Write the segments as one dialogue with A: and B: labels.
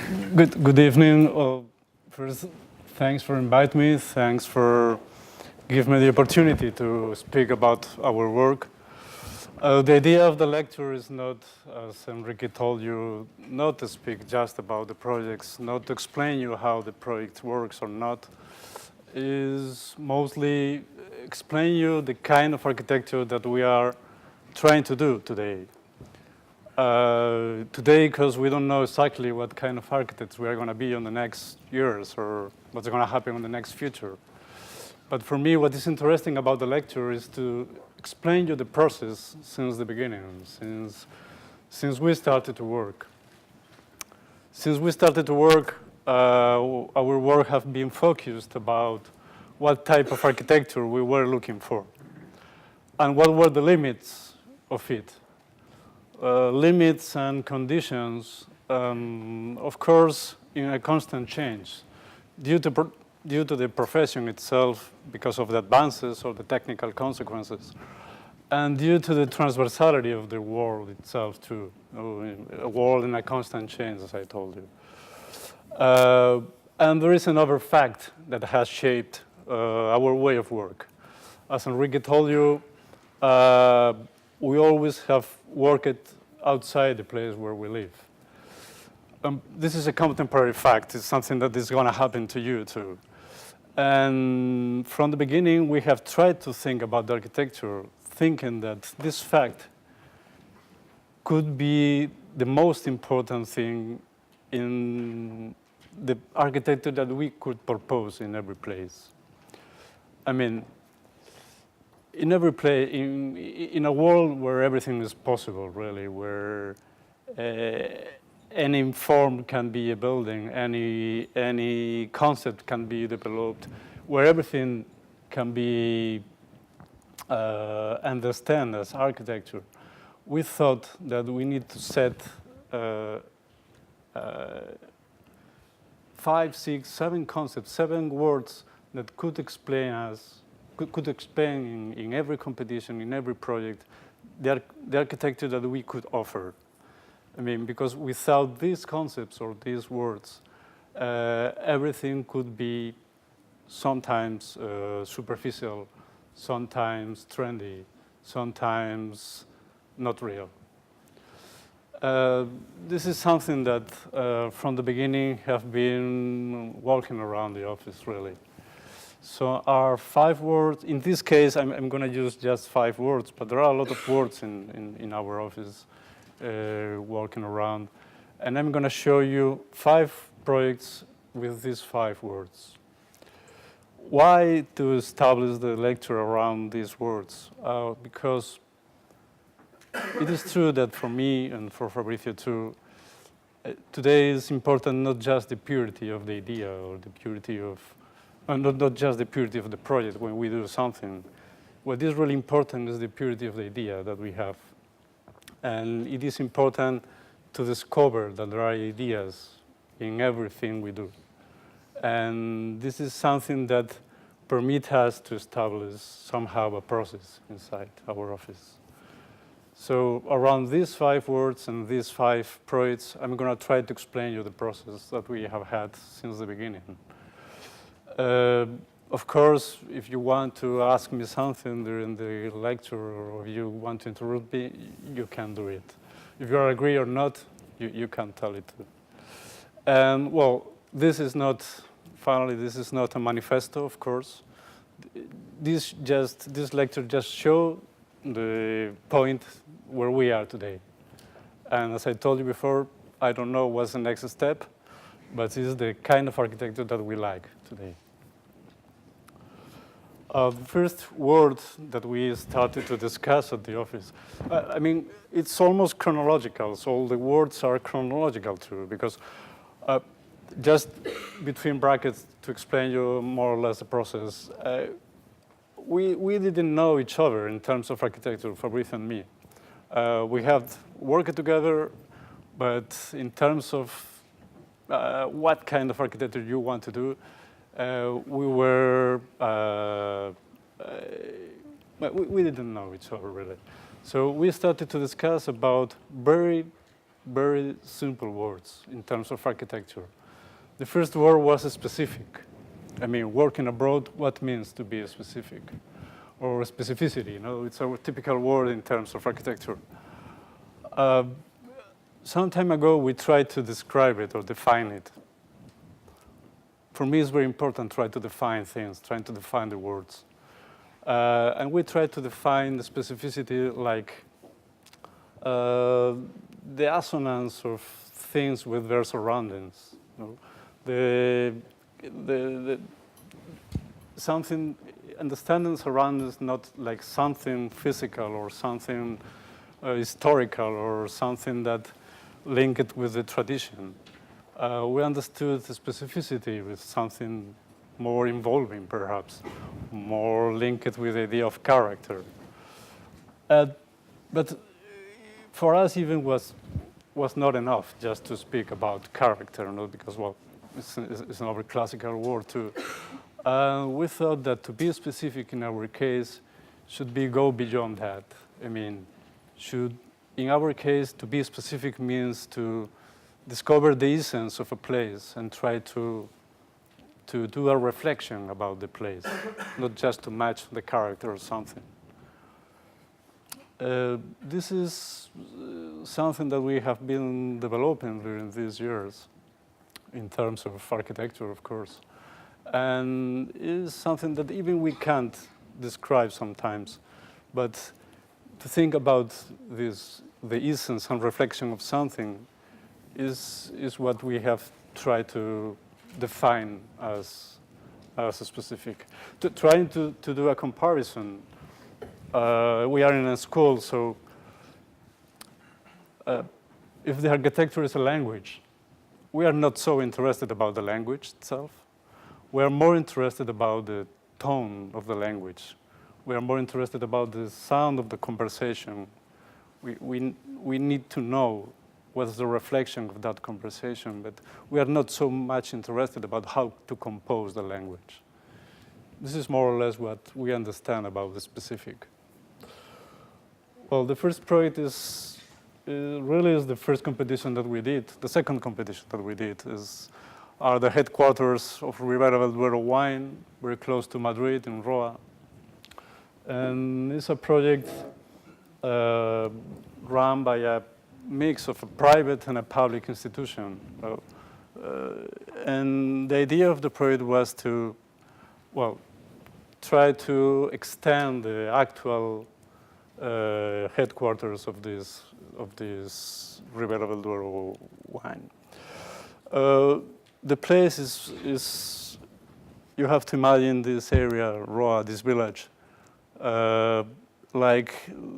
A: Good evening. First, thanks for inviting me. Thanks for giving me the opportunity to speak about our work. The idea of the lecture is not, as Enrique told you, not to speak just about the projects, not to explain you how the project works or not, is mostly explain you the kind of architecture that we are trying to do today. Today, because we don't know exactly what kind of architects we are going to be in the next years or what's going to happen in the next future. But for me, what is interesting about the lecture is to explain you the process since the beginning, since we started to work. Since we started to work, our work has been focused about what type of architecture we were looking for and what were the limits of it. Limits and conditions, of course, in a constant change due to the profession itself, because of the advances or the technical consequences, and due to the transversality of the world itself too, a world in a constant change, as I told you. And there is another fact that has shaped our way of work. As Enrique told you, we always have worked outside the place where we live. This is a contemporary fact. It's something that is going to happen to you too. And from the beginning, we have tried to think about the architecture, thinking that this fact could be the most important thing in the architecture that we could propose in every place. I mean, in every place, in a world where everything is possible, really, where any form can be a building, any concept can be developed, where everything can be understood as architecture, we thought that we need to set 5, 6, 7 concepts, 7 words that could explain us, could explain in every competition, in every project, the architecture that we could offer. I mean, because without these concepts or these words, everything could be sometimes superficial, sometimes trendy, sometimes not real. This is something that from the beginning have been walking around the office, really. So our 5 words, in this case, I'm going to use just 5 words, but there are a lot of words in our office walking around. And I'm going to show you 5 projects with these 5 words. Why to establish the lecture around these words? Because it is true that for me and for Fabrizio too, today is important not just the purity of the idea or the purity of not just the purity of the project when we do something. What is really important is the purity of the idea that we have. And it is important to discover that there are ideas in everything we do. And this is something that permits us to establish somehow a process inside our office. So around these 5 words and these 5 projects, I'm going to try to explain you the process that we have had since the beginning. Of course, if you want to ask me something during the lecture or you want to interrupt me, you can do it. If you agree or not, you can tell it too. And well, this is not, finally, this is not a manifesto, of course. This lecture just shows the point where we are today. And as I told you before, I don't know what's the next step, but this is the kind of architecture that we like today. The first word that we started to discuss at the office, I mean, it's almost chronological, so all the words are chronological too, because just between brackets to explain you more or less the process, we didn't know each other in terms of architecture, Fabrizio and me. We had worked together, but in terms of what kind of architecture you want to do, we didn't know each other really. So we started to discuss about very very simple words in terms of architecture. The first word was specific. I mean, working abroad, what means to be specific? Or specificity, you know, it's a typical word in terms of architecture. Some time ago, we tried to describe it or define it. For me, it's very important to try to define things, trying to define the words. And we try to define the specificity like the assonance of things with their surroundings. You know? Something, understanding surroundings not like something physical or something historical or something that linked with the tradition. We understood the specificity with something more involving, perhaps, more linked with the idea of character. But for us, even was not enough just to speak about character, you know, because, well, it's another classical word too. We thought that to be specific in our case should be go beyond that. I mean, in our case, to be specific means to discover the essence of a place and try to do a reflection about the place, not just to match the character or something. This is something that we have been developing during these years in terms of architecture, of course. And is something that even we can't describe sometimes, but to think about this, the essence and reflection of something is what we have tried to define as a specific. Trying to do a comparison, we are in a school, so if the architecture is a language, we are not so interested about the language itself. We are more interested about the tone of the language. We are more interested about the sound of the conversation. We need to know what's the reflection of that conversation, but we are not so much interested about how to compose the language. This is more or less what we understand about the specific. Well, the first project really is the first competition that we did. The second competition that we did are the headquarters of Ribera del Duero Wine, very close to Madrid in Roa. And it's a project run by a mix of a private and a public institution. And the idea of the project was to, well, try to extend the actual headquarters of this Ribera del Duero wine. The place is, you have to imagine this area, Roa, this village, like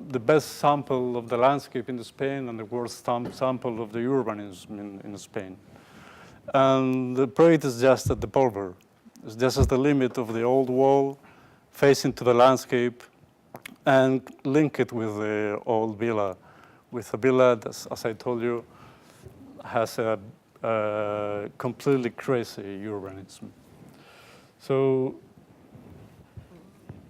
A: the best sample of the landscape in Spain and the worst sample of the urbanism in Spain. And the project is just at the border. It's just at the limit of the old wall, facing to the landscape, and link it with the old villa, with a villa that, as I told you, has a completely crazy urbanism. So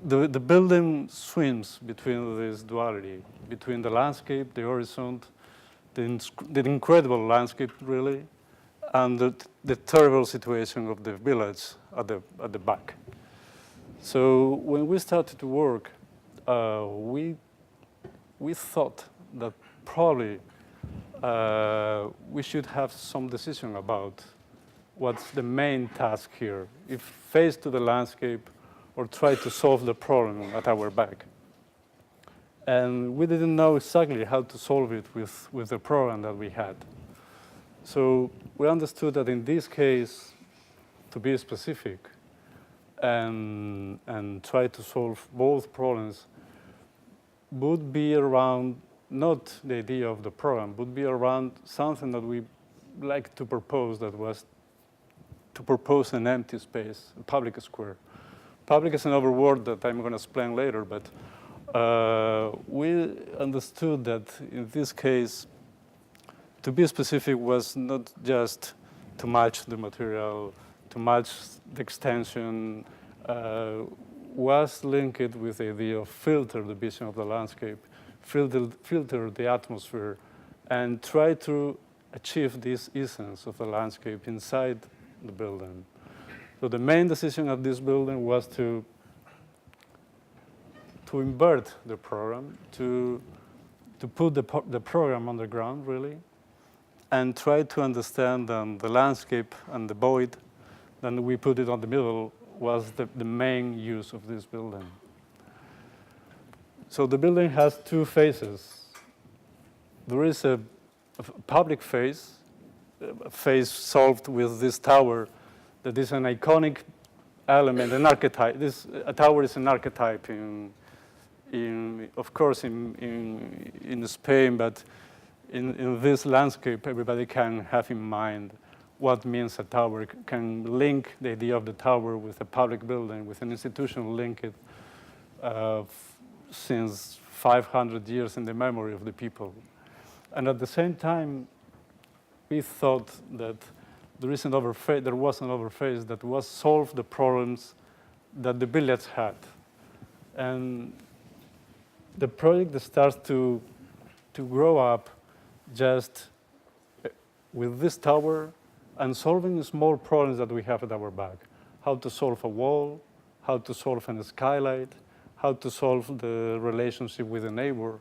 A: the building swims between this duality, between the landscape, the horizon, the incredible landscape, really, and the terrible situation of the village at the back. So when we started to work, we thought that probably we should have some decision about what's the main task here, if face to the landscape or try to solve the problem at our back. And we didn't know exactly how to solve it with the program that we had. So we understood that in this case, to be specific and try to solve both problems would be around not the idea of the program, would be around something that we like to propose, that was to propose an empty space, a public square. Public is another word that I'm going to explain later, but we understood that in this case, to be specific was not just to match the material, to match the extension, was linked with the idea of filter the vision of the landscape, filter the atmosphere, and try to achieve this essence of the landscape inside the building. So the main decision of this building was to invert the program, to put the program on the ground, really, and try to understand the landscape and the void. Then we put it on the middle was the main use of this building. So the building has two phases. There is a public phase, a phase solved with this tower that is an iconic element, an archetype. A tower is an archetype of course, in Spain, but in this landscape, everybody can have in mind what means a tower, can link the idea of the tower with a public building, with an institution linked since 500 years in the memory of the people. And at the same time, we thought that there was another phase that was solve the problems that the village had. And the project starts to grow up just with this tower and solving small problems that we have at our back. How to solve a wall, how to solve a skylight, how to solve the relationship with a neighbor.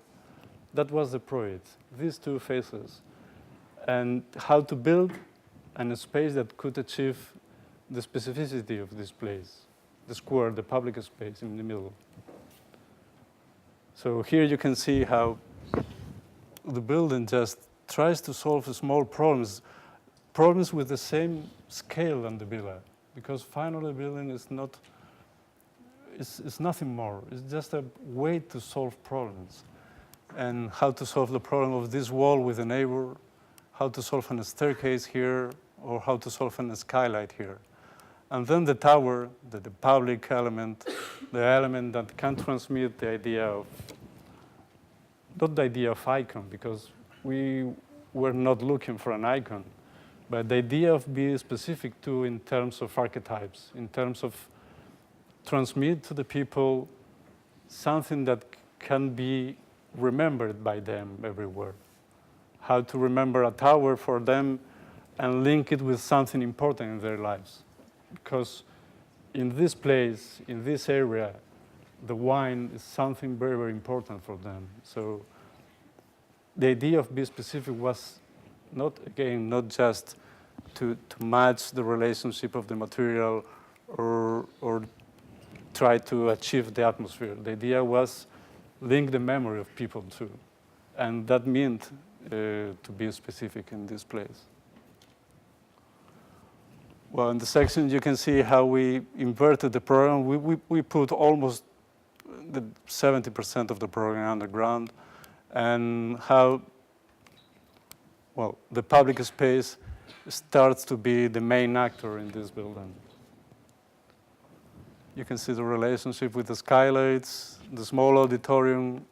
A: That was the project, these two phases. And how to build a space that could achieve the specificity of this place, the square, the public space in the middle. So here you can see how the building just tries to solve small problems with the same scale than the villa, because finally the building is nothing more. It's just a way to solve problems. And how to solve the problem of this wall with a neighbor, how to solve a staircase here, or how to solve a skylight here. And then the tower, the public element, the element that can transmit the idea of, not the idea of icon, because we were not looking for an icon, but the idea of being specific to in terms of archetypes, in terms of transmit to the people something that can be remembered by them everywhere. How to remember a tower for them and link it with something important in their lives. Because in this place, in this area, the wine is something very, very important for them. So the idea of being specific was not just to match the relationship of the material or try to achieve the atmosphere. The idea was link the memory of people too. And that meant to be specific in this place. Well, in the section you can see how we inverted the program. We put almost the 70% of the program underground, and how, well, the public space starts to be the main actor in this building. You can see the relationship with the skylights, the small auditorium.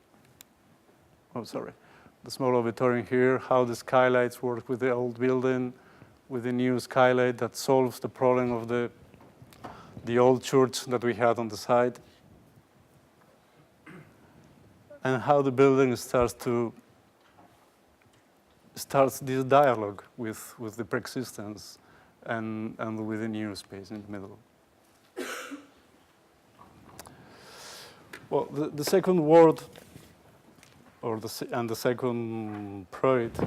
A: The small auditorium here, how the skylights work with the old building, with the new skylight that solves the problem of the old church that we had on the side. And how the building starts this dialogue with the pre-existence and with the new space in the middle. Well, the second word, and the second project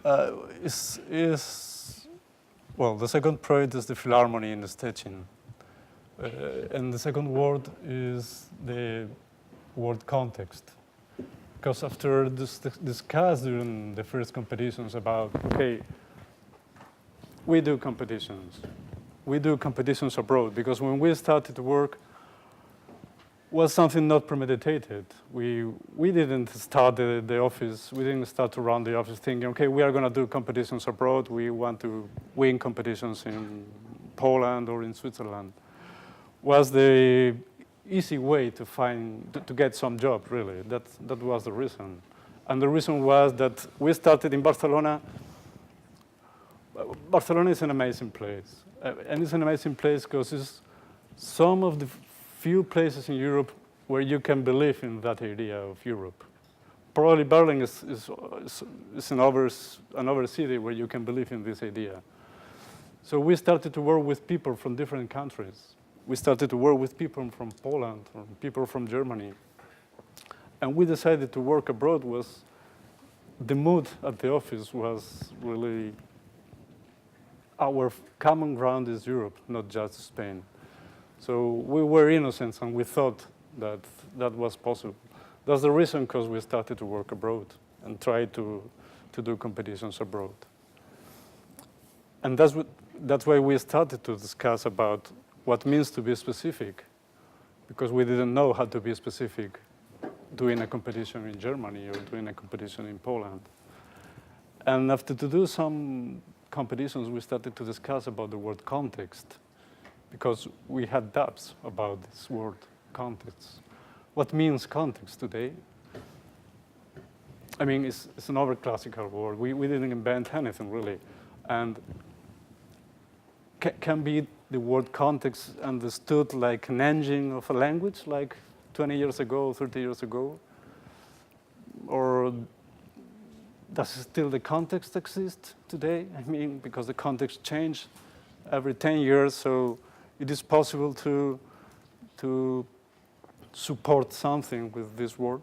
A: the second project is the Philharmony in Stettin. And the second word is the word context. Because after discussed during the first competitions about, okay, we do competitions abroad, because when we started to work, was something not premeditated. We didn't start the office, we didn't start to run the office thinking, okay, we are going to do competitions abroad, we want to win competitions in Poland or in Switzerland. Was the easy way to get some job, really. That was the reason. And the reason was that we started in Barcelona. Barcelona is an amazing place. And it's an amazing place because it's some of the few places in Europe where you can believe in that idea of Europe. probably Berlin is another city where you can believe in this idea. So we started to work with people from different countries. We started to work with people from Poland, or people from Germany. And we decided to work abroad. The mood at the office was really, our common ground is Europe, not just Spain. So we were innocent and we thought that that was possible. That's the reason because we started to work abroad and try to do competitions abroad. And that's why we started to discuss about what means to be specific, because we didn't know how to be specific doing a competition in Germany or doing a competition in Poland. And after to do some competitions, we started to discuss about the word context, because we had doubts about this word context. What means context today? I mean, it's another classical word. We didn't invent anything, really. And can be the word context understood like an engine of a language, like 20 years ago, 30 years ago? Or does still the context exist today? I mean, because the context changed every 10 years, so it is possible to support something with this word.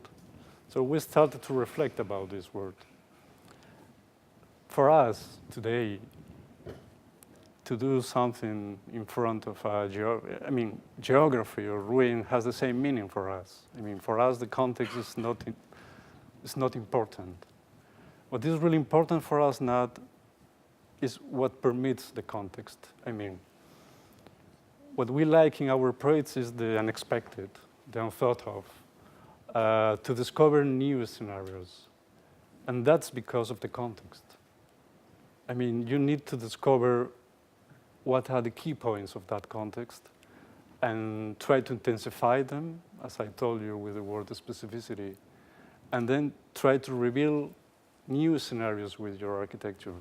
A: So we started to reflect about this word. For us today, to do something in front of geography or ruin has the same meaning for us. I mean, for us, the context is not important. What is really important for us now is what permits the context. I mean, what we like in our projects is the unexpected, the unthought of, to discover new scenarios. And that's because of the context. I mean, you need to discover what are the key points of that context and try to intensify them, as I told you with the word specificity, and then try to reveal new scenarios with your architecture.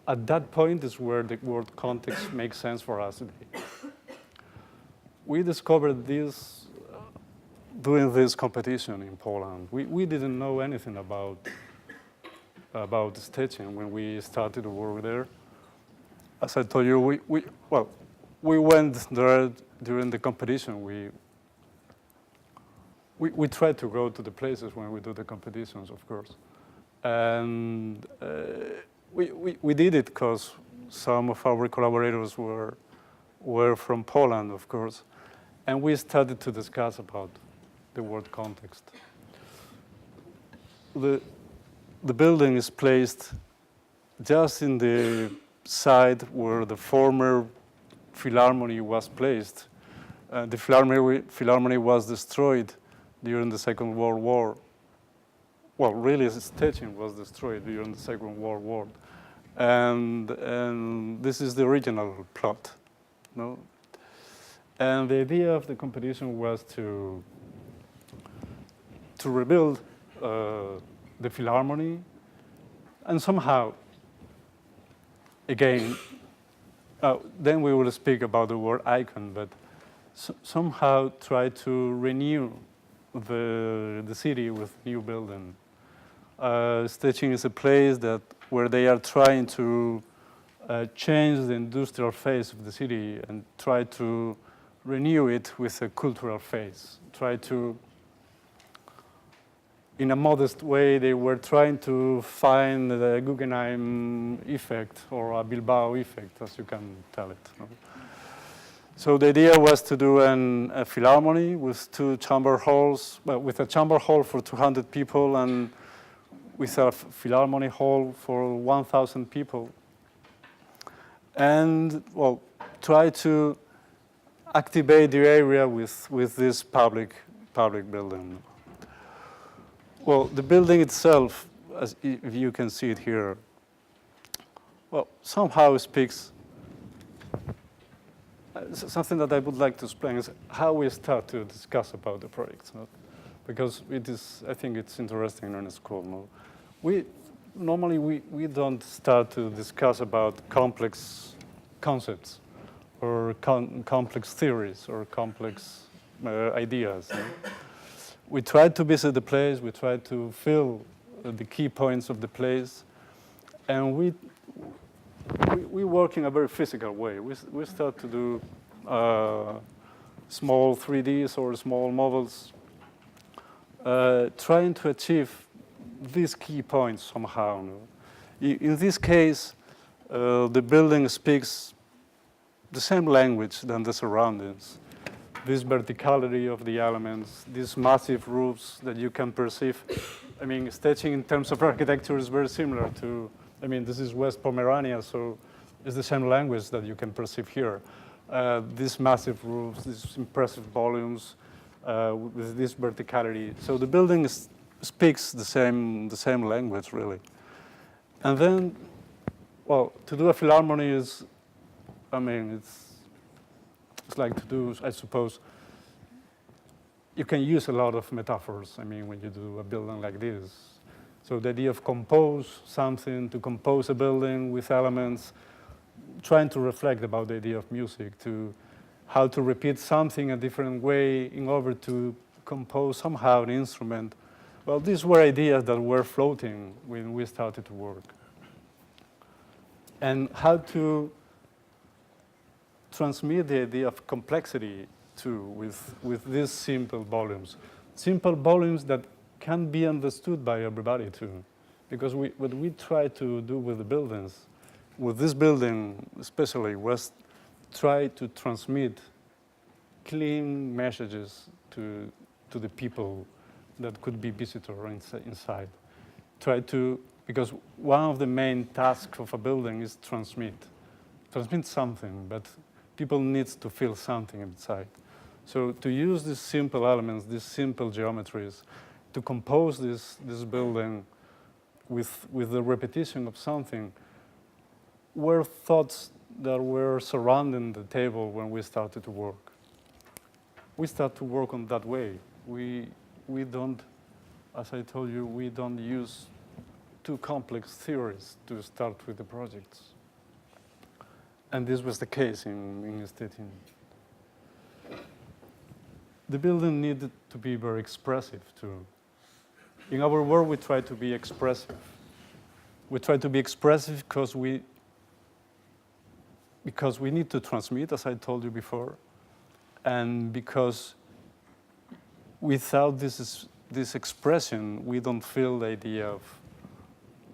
A: At that point is where the word context makes sense for us today. We discovered this doing this competition in Poland. We didn't know anything about staging when we started to work there. As I told you, we went there during the competition. We try to go to the places when we do the competitions, of course. And we did it because some of our collaborators were from Poland, of course. And we started to discuss about the word context. The building is placed just in the side where the former Philharmony was placed. The Philharmony was destroyed during the Second World War. Well, really, the staging was destroyed during the Second World War. And this is the original plot. No? And the idea of the competition was to rebuild the Philharmony and somehow, again, then we will speak about the word icon, but somehow try to renew the city with new building. Staging is a place where they are trying to change the industrial phase of the city and try to renew it with a cultural phase. Try to, in a modest way, they were trying to find the Guggenheim effect or a Bilbao effect, as you can tell it. So the idea was to do a Philharmony with two chamber halls, with a chamber hall for 200 people and with a Philharmony hall for 1,000 people. And, well, try to activate the area with this public building. Well, the building itself, if you can see it here, well, somehow speaks. Something that I would like to explain is how we start to discuss about the project, no? Because I think it's interesting in a school. No? Normally we don't start to discuss about complex concepts or complex theories or complex ideas. No? we tried to visit the place, we tried to feel the key points of the place, and we work in a very physical way. We start to do small 3Ds or small models, trying to achieve these key points somehow. In this case, the building speaks the same language than the surroundings. This verticality of the elements, these massive roofs that you can perceive. I mean, sketching in terms of architecture is very similar to, I mean, this is West Pomerania, so it's the same language that you can perceive here. These massive roofs, these impressive volumes, with this verticality. So the building speaks the same language, really. And then, well, to do a philharmony is, I mean, it's like to do, I suppose, you can use a lot of metaphors, I mean, when you do a building like this. So the idea of compose something, to compose a building with elements, trying to reflect about the idea of music, to how to repeat something a different way in order to compose somehow an instrument. Well, these were ideas that were floating when we started to work. And how to transmit the idea of complexity too with these simple volumes. Simple volumes that can be understood by everybody too. Because what we try to do with the buildings, with this building especially, was try to transmit clean messages to the people that could be visitors inside. Try to, because one of the main tasks of a building is transmit something, but people need to feel something inside. So to use these simple elements, these simple geometries, to compose this building with the repetition of something, were thoughts that were surrounding the table when we started to work. We start to work on that way. We don't, as I told you, we don't use too complex theories to start with the projects. And this was the case in Stettin. The building needed to be very expressive too. In our work, we try to be expressive. We try to be expressive because we need to transmit, as I told you before, and because without this expression, we don't feel the idea of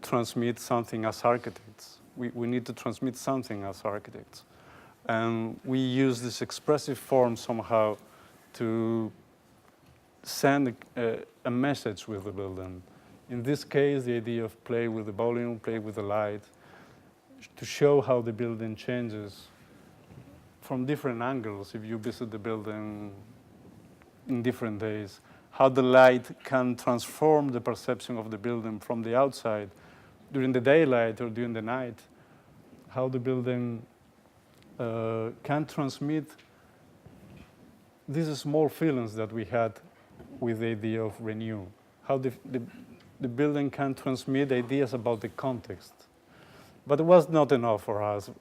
A: transmit something as architects. We need to transmit something as architects. And we use this expressive form somehow to send a message with the building. In this case, the idea of play with the volume, play with the light, to show how the building changes from different angles if you visit the building in different days, how the light can transform the perception of the building from the outside during the daylight or during the night, how the building can transmit these small feelings that we had with the idea of renew, how the building can transmit ideas about the context. But it was not enough for us.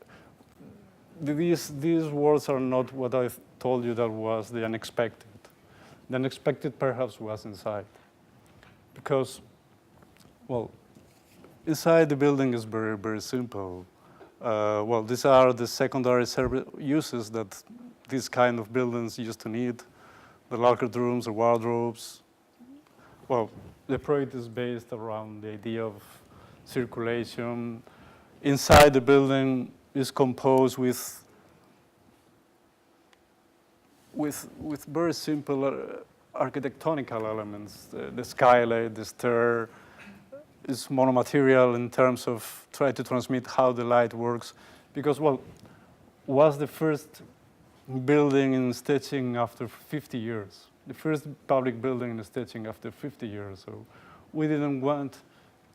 A: These words are not what I told you that was the unexpected. The unexpected perhaps was inside. Because, well, inside the building is very, very simple. Well, these are the secondary uses that these kind of buildings used to need. The locker rooms, the wardrobes. Well, the project is based around the idea of circulation. Inside the building is composed with very simple architectonical elements. The skylight, the stair is monomaterial in terms of try to transmit how the light works. Because, well, was the first building in Stettin after 50 years. The first public building in Stettin after 50 years. So we didn't want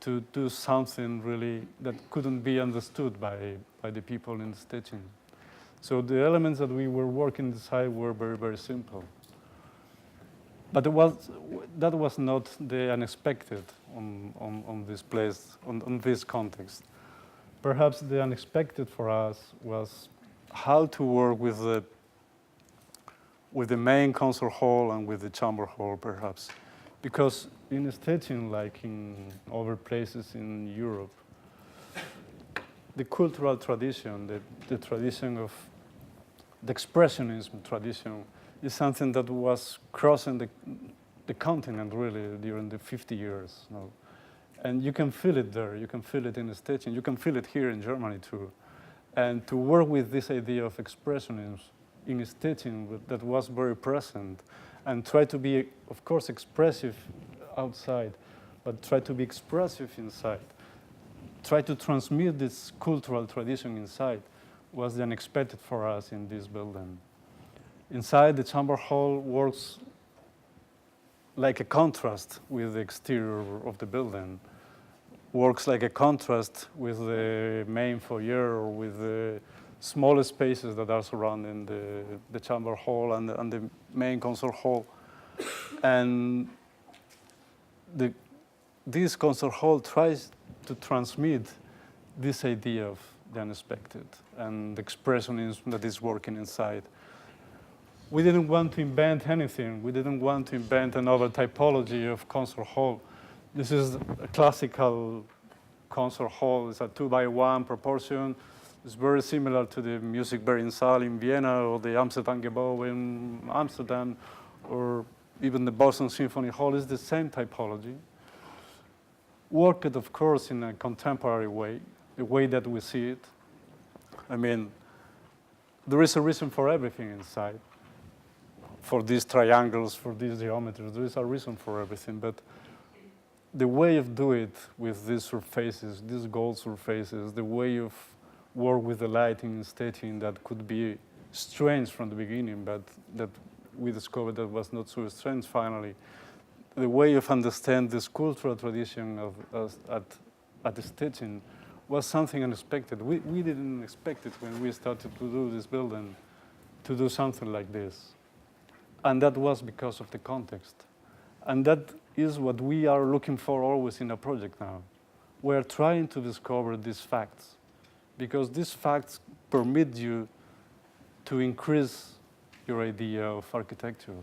A: to do something really that couldn't be understood by the people in Stettin. So the elements that we were working inside were very, very simple. But that was not the unexpected on this place, on this context. Perhaps the unexpected for us was how to work with the main concert hall and with the chamber hall, perhaps. Because in staging, like in other places in Europe, the cultural tradition, the tradition of the expressionism tradition is something that was crossing the continent really during the 50 years. You know? And you can feel it there, you can feel it in the staging, you can feel it here in Germany too. And to work with this idea of expressionism in staging that was very present and try to be, of course, expressive outside, but try to be expressive inside. Try to transmit this cultural tradition inside was the unexpected for us in this building. Inside, the chamber hall works like a contrast with the exterior of the building, works like a contrast with the main foyer or with the smaller spaces that are surrounding the chamber hall and the main concert hall. And this concert hall tries to transmit this idea of the unexpected and the expressionism that is working inside. We didn't want to invent anything. We didn't want to invent another typology of concert hall. This is a classical concert hall. It's a 2:1 proportion. It's very similar to the Musikvereinssaal in Vienna or the Amsterdam Gebouw in Amsterdam or even the Boston Symphony Hall. Is the same typology. Worked, of course, in a contemporary way, the way that we see it. I mean, there is a reason for everything inside. For these triangles, for these geometries, there is a reason for everything. But the way of doing it with these surfaces, these gold surfaces, the way of work with the lighting and staging that could be strange from the beginning, but that we discovered that was not so strange finally. The way of understand this cultural tradition at the staging was something unexpected. We didn't expect it when we started to do this building, to do something like this. And that was because of the context. And that is what we are looking for always in a project now. We're trying to discover these facts because these facts permit you to increase your idea of architecture.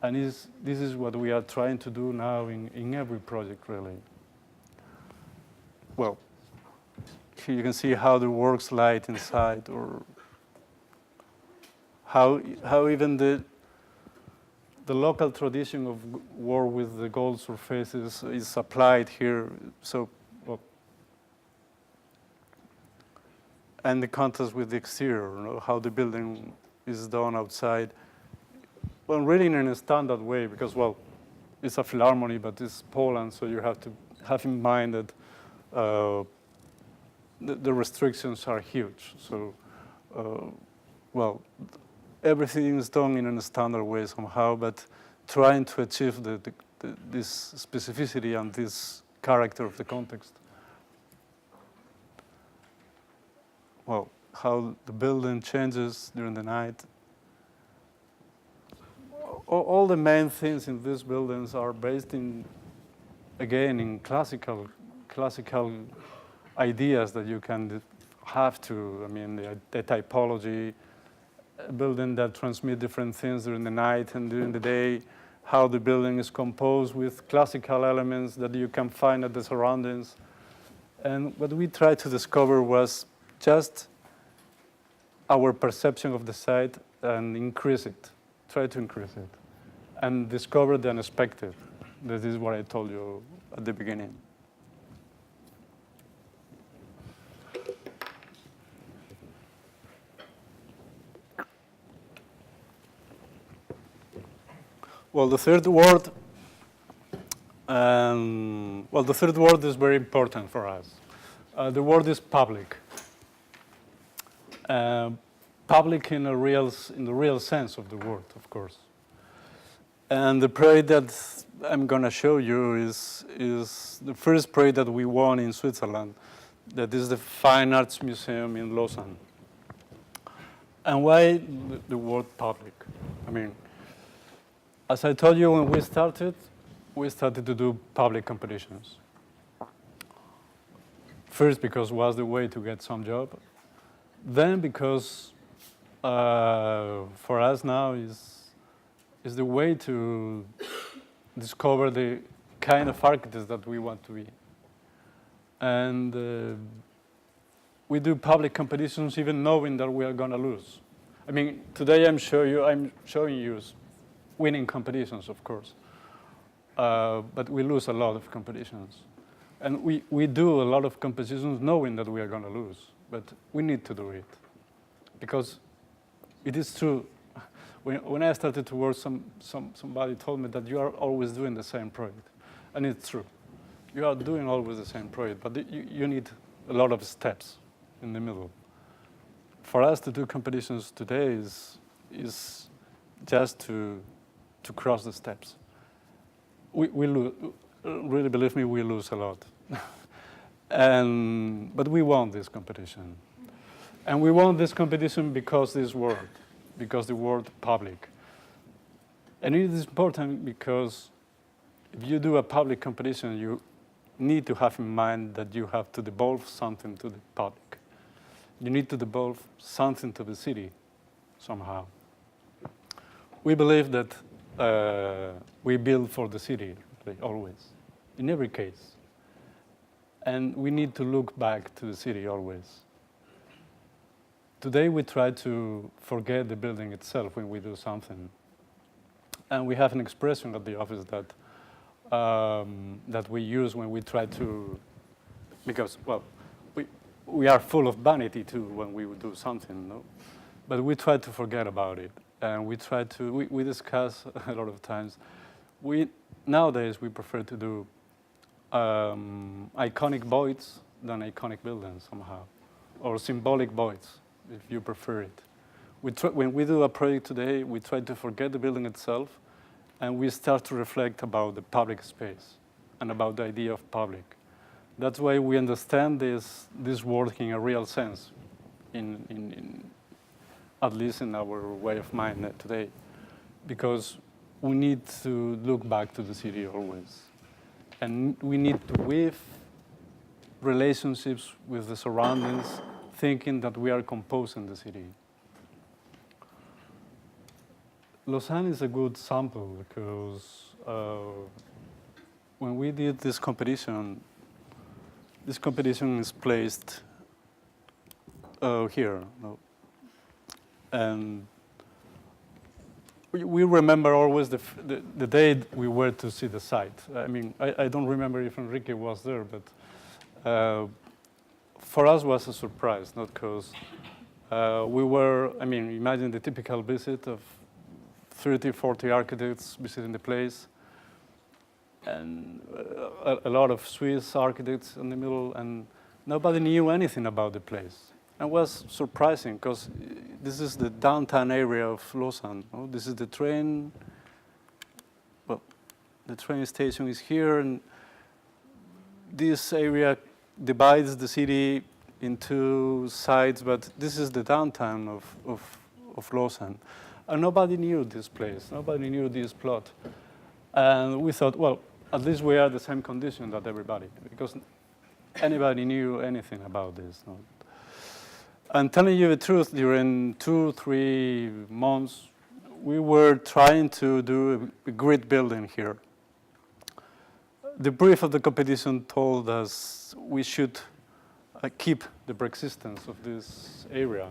A: And this is what we are trying to do now in every project, really. Well, here you can see how the works light inside, or how even the local tradition of work with the gold surfaces is applied here. So, well, and the contrast with the exterior, you know, how the building is done outside. Well, really in a standard way, because, well, it's a philharmony, but it's Poland, so you have to have in mind that the restrictions are huge. So, well, everything is done in a standard way somehow, but trying to achieve this specificity and this character of the context. Well, how the building changes during the night. All the main things in these buildings are based in, again, in classical ideas that you can have to. I mean, the typology, a building that transmits different things during the night and during the day, how the building is composed with classical elements that you can find at the surroundings. And what we tried to discover was just our perception of the site and increase it. Try to increase it and discover the unexpected. This is what I told you at the beginning. Well, the third word is very important for us. The word is public. Public in the real sense of the word, of course. And the project that I'm going to show you is the first project that we won in Switzerland. That is the Fine Arts Museum in Lausanne. And why the word public? I mean, as I told you when we started to do public competitions. First, because it was the way to get some job. Then, because for us now is the way to discover the kind of architects that we want to be. And we do public competitions even knowing that we are going to lose. I mean, today I'm showing you winning competitions, of course. But we lose a lot of competitions. And we do a lot of competitions knowing that we are going to lose. But we need to do it. Because it is true. When I started to work, somebody told me that you are always doing the same project. And it's true. You are doing always the same project, but you need a lot of steps in the middle. For us to do competitions today is just to cross the steps. We lose, really believe me, we lose a lot. But we won this competition. And we won this competition because the word public. And it is important because if you do a public competition, you need to have in mind that you have to devolve something to the public. You need to devolve something to the city somehow. We believe that we build for the city, always, in every case. And we need to look back to the city always. Today we try to forget the building itself when we do something. And we have an expression at the office that we use when we try to, because, well, we are full of vanity too when we do something, no? But we try to forget about it. And we try to, we discuss a lot of times. Nowadays we prefer to do iconic voids than iconic buildings somehow, or symbolic voids, if you prefer it. When we do a project today, we try to forget the building itself, and we start to reflect about the public space and about the idea of public. That's why we understand this word in a real sense, at least in our way of mind today, because we need to look back to the city always. And we need to weave relationships with the surroundings, thinking that we are composing the city. Lausanne is a good sample because when we did this competition is placed here. No? And we remember always the day we were to see the site. I mean, I don't remember if Enrique was there, but for us was a surprise, not because we were, I mean, imagine the typical visit of 30, 40 architects visiting the place, and a lot of Swiss architects in the middle, and nobody knew anything about the place. And it was surprising, because this is the downtown area of Lausanne. No? This is the train, well, the train station is here, and this area divides the city into sides, but this is the downtown of Lausanne. And nobody knew this place, nobody knew this plot. And we thought, well, at least we are the same condition that everybody, because anybody knew anything about this. No? And telling you the truth, during 2-3 months, we were trying to do a grid building here. The brief of the competition told us we should keep the persistence of this area.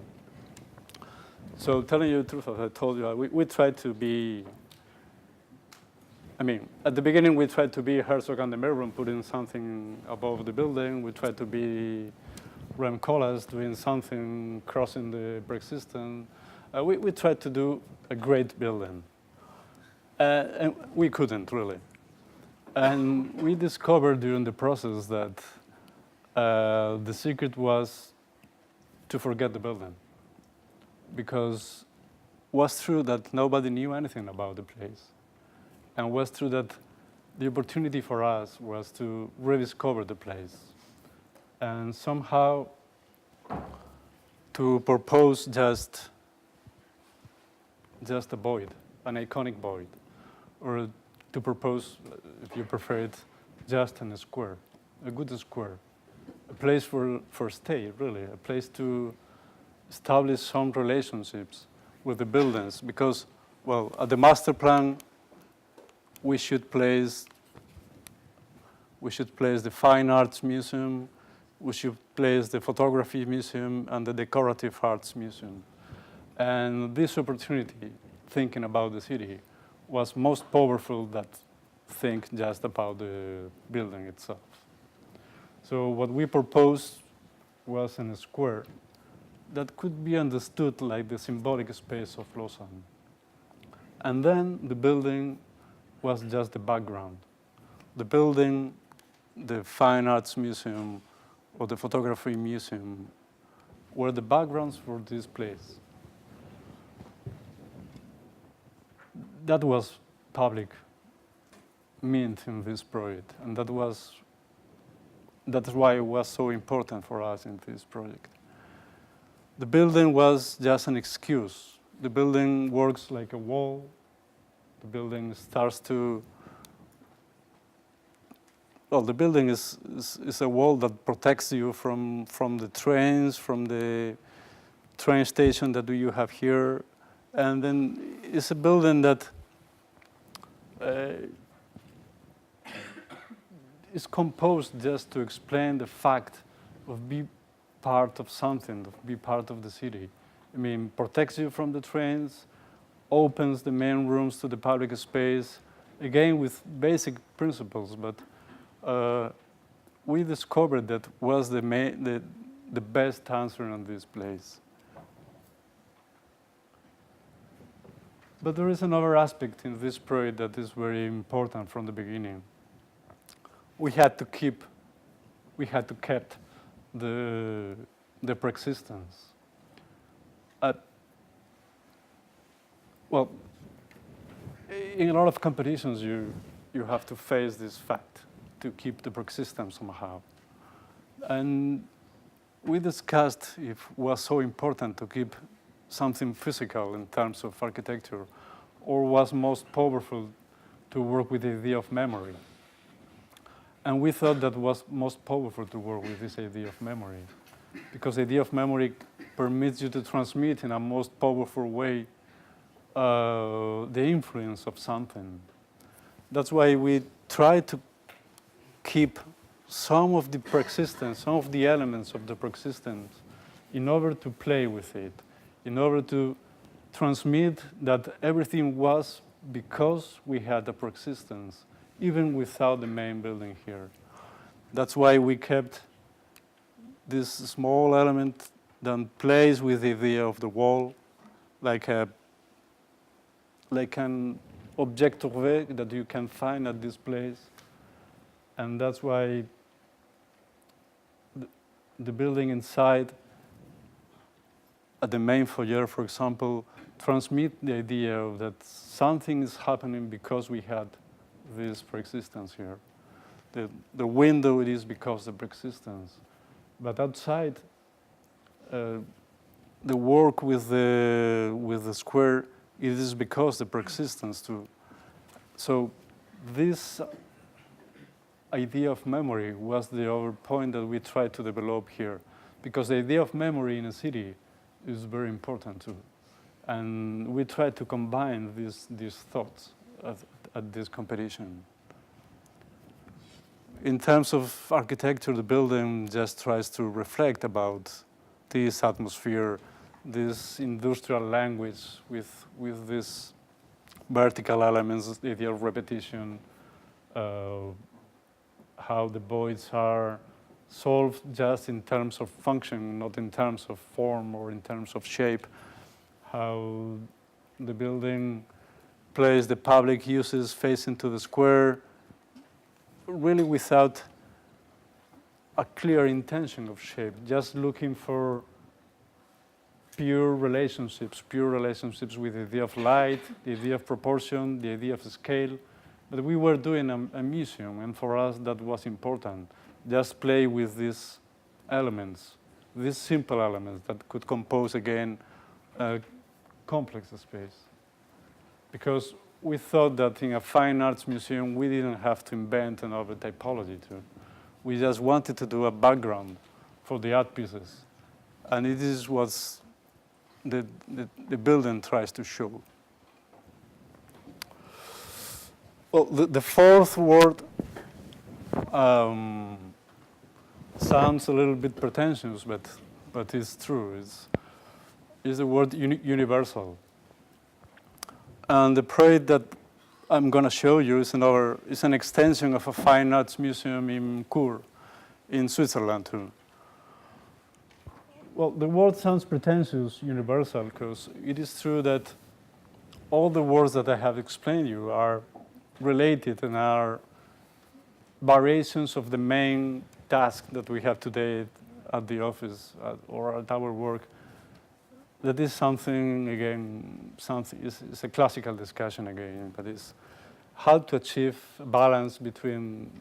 A: So telling you the truth, as I told you, we tried to be, I mean, at the beginning we tried to be Herzog and de Meuron, putting something above the building. We tried to be Rem Koolhaas, doing something crossing the persistence. We tried to do a great building. And we couldn't, really. And we discovered during the process that the secret was to forget the building. Because it was true that nobody knew anything about the place. And it was true that the opportunity for us was to rediscover the place. And somehow to propose just a void, an iconic void. Or to propose, if you prefer it, just a square, a good square. A place for stay, really, a place to establish some relationships with the buildings, because, well, at the master plan, we should place the Fine Arts Museum, we should place the Photography Museum and the Decorative Arts Museum. And this opportunity, thinking about the city, was most powerful than think just about the building itself. So what we proposed was in a square that could be understood like the symbolic space of Lausanne. And then the building was just the background. The building, the Fine Arts Museum, or the Photography Museum were the backgrounds for this place. That was public meant in this project, and that's why it was so important for us in this project. The building was just an excuse. The building works like a wall. The building starts to, well, the building is a wall that protects you from the trains, from the train station that you have here. And then it's a building that is composed just to explain the fact of being part of something, of be part of the city. I mean, protects you from the trains, opens the main rooms to the public space, again with basic principles, but we discovered that was the best answer in this place. But there is another aspect in this project that is very important from the beginning. We had to keep the persistence. Well, in a lot of competitions, you have to face this fact to keep the persistence somehow. And we discussed if it was so important to keep something physical in terms of architecture, or was most powerful to work with the idea of memory. And we thought that was most powerful to work with this idea of memory, because the idea of memory permits you to transmit in a most powerful way the influence of something. That's why we try to keep some of the persistence, some of the elements of the persistence, in order to play with it, in order to transmit that everything was because we had a persistence, even without the main building here. That's why we kept this small element that plays with the idea of the wall, like an object that you can find at this place. And that's why the building inside, at the main foyer, for example, transmit the idea of that something is happening because we had this persistence here. The window, it is because of persistence. But outside, the work with the square, it is because the persistence too. So this idea of memory was the other point that we tried to develop here, because the idea of memory in a city is very important too. And we tried to combine these thoughts at this competition. In terms of architecture, the building just tries to reflect about this atmosphere, this industrial language with these vertical elements, the idea of repetition, how the voids are solved just in terms of function, not in terms of form or in terms of shape, how the building plays the public uses facing to the square, really without a clear intention of shape, just looking for pure relationships with the idea of light, the idea of proportion, the idea of scale. But we were doing a museum, and for us that was important. Just play with these elements, these simple elements that could compose again a complex space. Because we thought that in a fine arts museum, we didn't have to invent another typology too. We just wanted to do a background for the art pieces. And it is what the building tries to show. Well, the fourth word sounds a little bit pretentious, but it's true. It's the word universal. And the project that I'm going to show you is an extension of a fine arts museum in Chur, in Switzerland too. Well, the word sounds pretentious, universal, because it is true that all the words that I have explained you are related and are variations of the main task that we have today at the office or at our work. That is something, again, it's a classical discussion again, but it's how to achieve balance between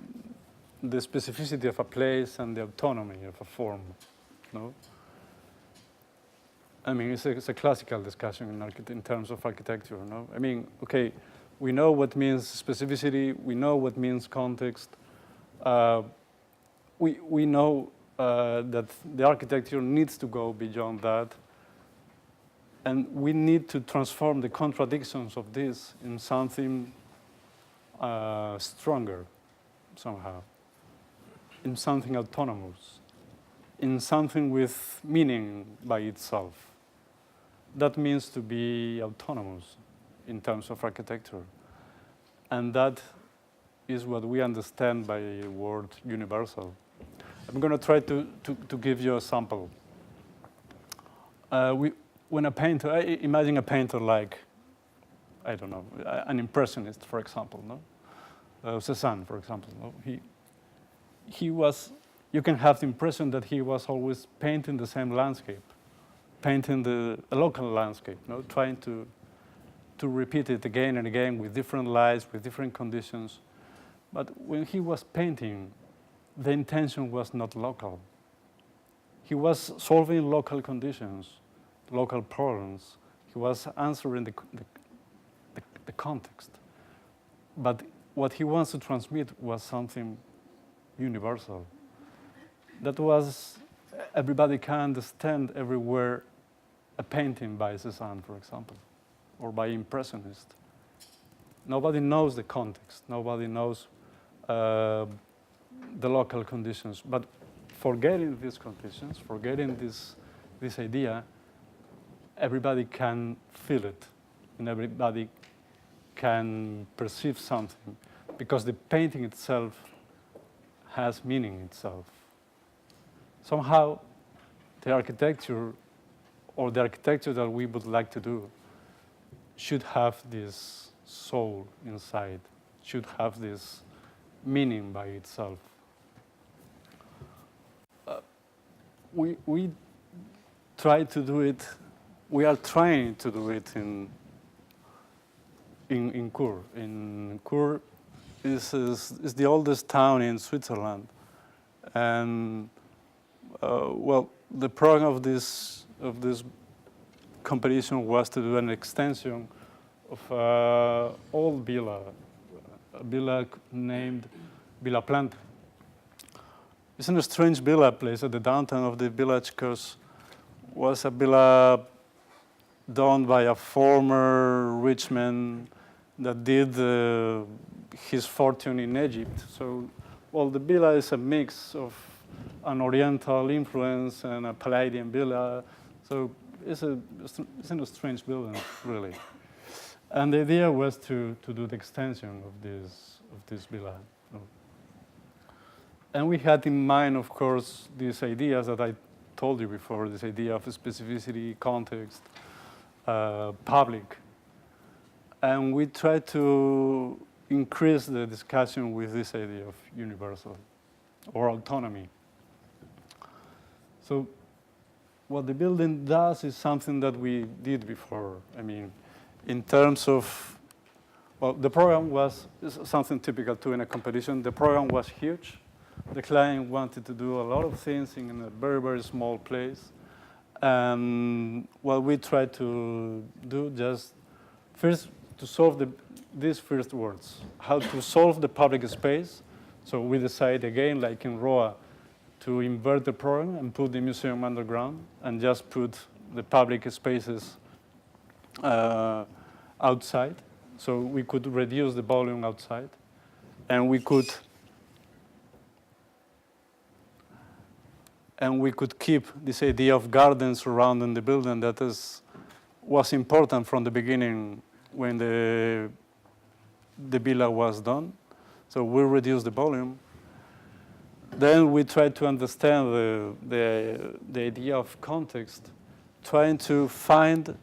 A: the specificity of a place and the autonomy of a form, no? I mean, it's a classical discussion in terms of architecture, no? I mean, okay, we know what means specificity, we know what means context, we know that the architecture needs to go beyond that, and we need to transform the contradictions of this in something stronger, somehow, in something autonomous, in something with meaning by itself. That means to be autonomous in terms of architecture. And that is what we understand by the word universal. I'm going to try to give you a sample. When a painter, imagine a painter like, I don't know, an impressionist, for example, no? Cézanne, for example. No? He was, you can have the impression that he was always painting the same landscape, painting a local landscape, no? Trying to repeat it again and again with different lights, with different conditions. But when he was painting, the intention was not local. He was solving local conditions, local problems. He was answering the context. But what he wants to transmit was something universal. That was, everybody can understand everywhere a painting by Cézanne, for example, or by Impressionist. Nobody knows the context. Nobody knows the local conditions. But forgetting these conditions, forgetting this idea, everybody can feel it, and everybody can perceive something, because the painting itself has meaning itself. Somehow, the architecture, or the architecture that we would like to do, should have this soul inside, should have this meaning by itself. We try to do it. We are trying to do it in Chur. In Chur is the oldest town in Switzerland, and well, the program of this competition was to do an extension of an old villa, a villa named Villa Planta. It's a strange villa place at the downtown of the village, because it was a villa done by a former rich man that did his fortune in Egypt. So, well, the villa is a mix of an Oriental influence and a Palladian villa. So it's a strange building, really. And the idea was to do the extension of this villa. And we had in mind, of course, these ideas that I told you before, this idea of specificity, context, public. And we try to increase the discussion with this idea of universal or autonomy. So what the building does is something that we did before. I mean, in terms of, well, the program was something typical too in a competition. The program was huge. The client wanted to do a lot of things in a very, very small place. And what we tried to do just first to solve these first words, how to solve the public space. So we decided again, like in ROA, to invert the program and put the museum underground and just put the public spaces outside. So we could reduce the volume outside, and we could keep this idea of gardens surrounding the building that was important from the beginning when the villa was done. So we reduced the volume. Then we tried to understand the idea of context, trying to find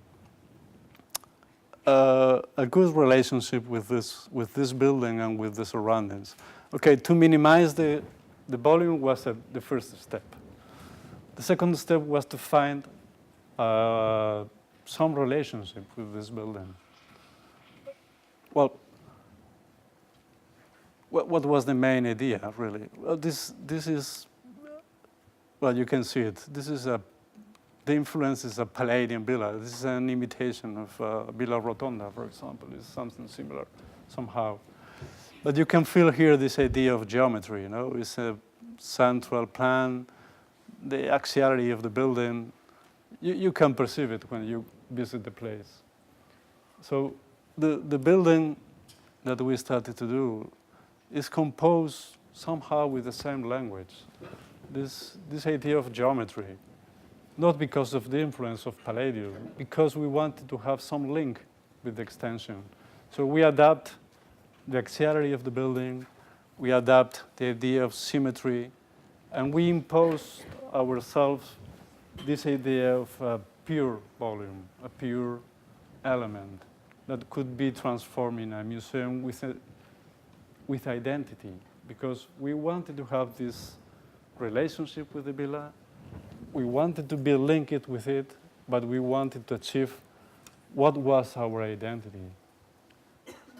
A: a good relationship with this building and with the surroundings. Okay, to minimize the volume was the first step. The second step was to find some relationship with this building. Well, what was the main idea, really? Well, this is, well, you can see it. This is the influence is a Palladian villa. This is an imitation of Villa Rotonda, for example. It's something similar somehow. But you can feel here this idea of geometry, you know? It's a central plan, the axiality of the building. You can perceive it when you visit the place. So the building that we started to do is composed somehow with the same language. This idea of geometry, not because of the influence of Palladium, because we wanted to have some link with the extension. So we adapt the axiality of the building, we adapt the idea of symmetry, and we impose ourselves this idea of a pure volume, a pure element that could be transformed in a museum with identity, because we wanted to have this relationship with the villa. We wanted to be linked with it, but we wanted to achieve what was our identity,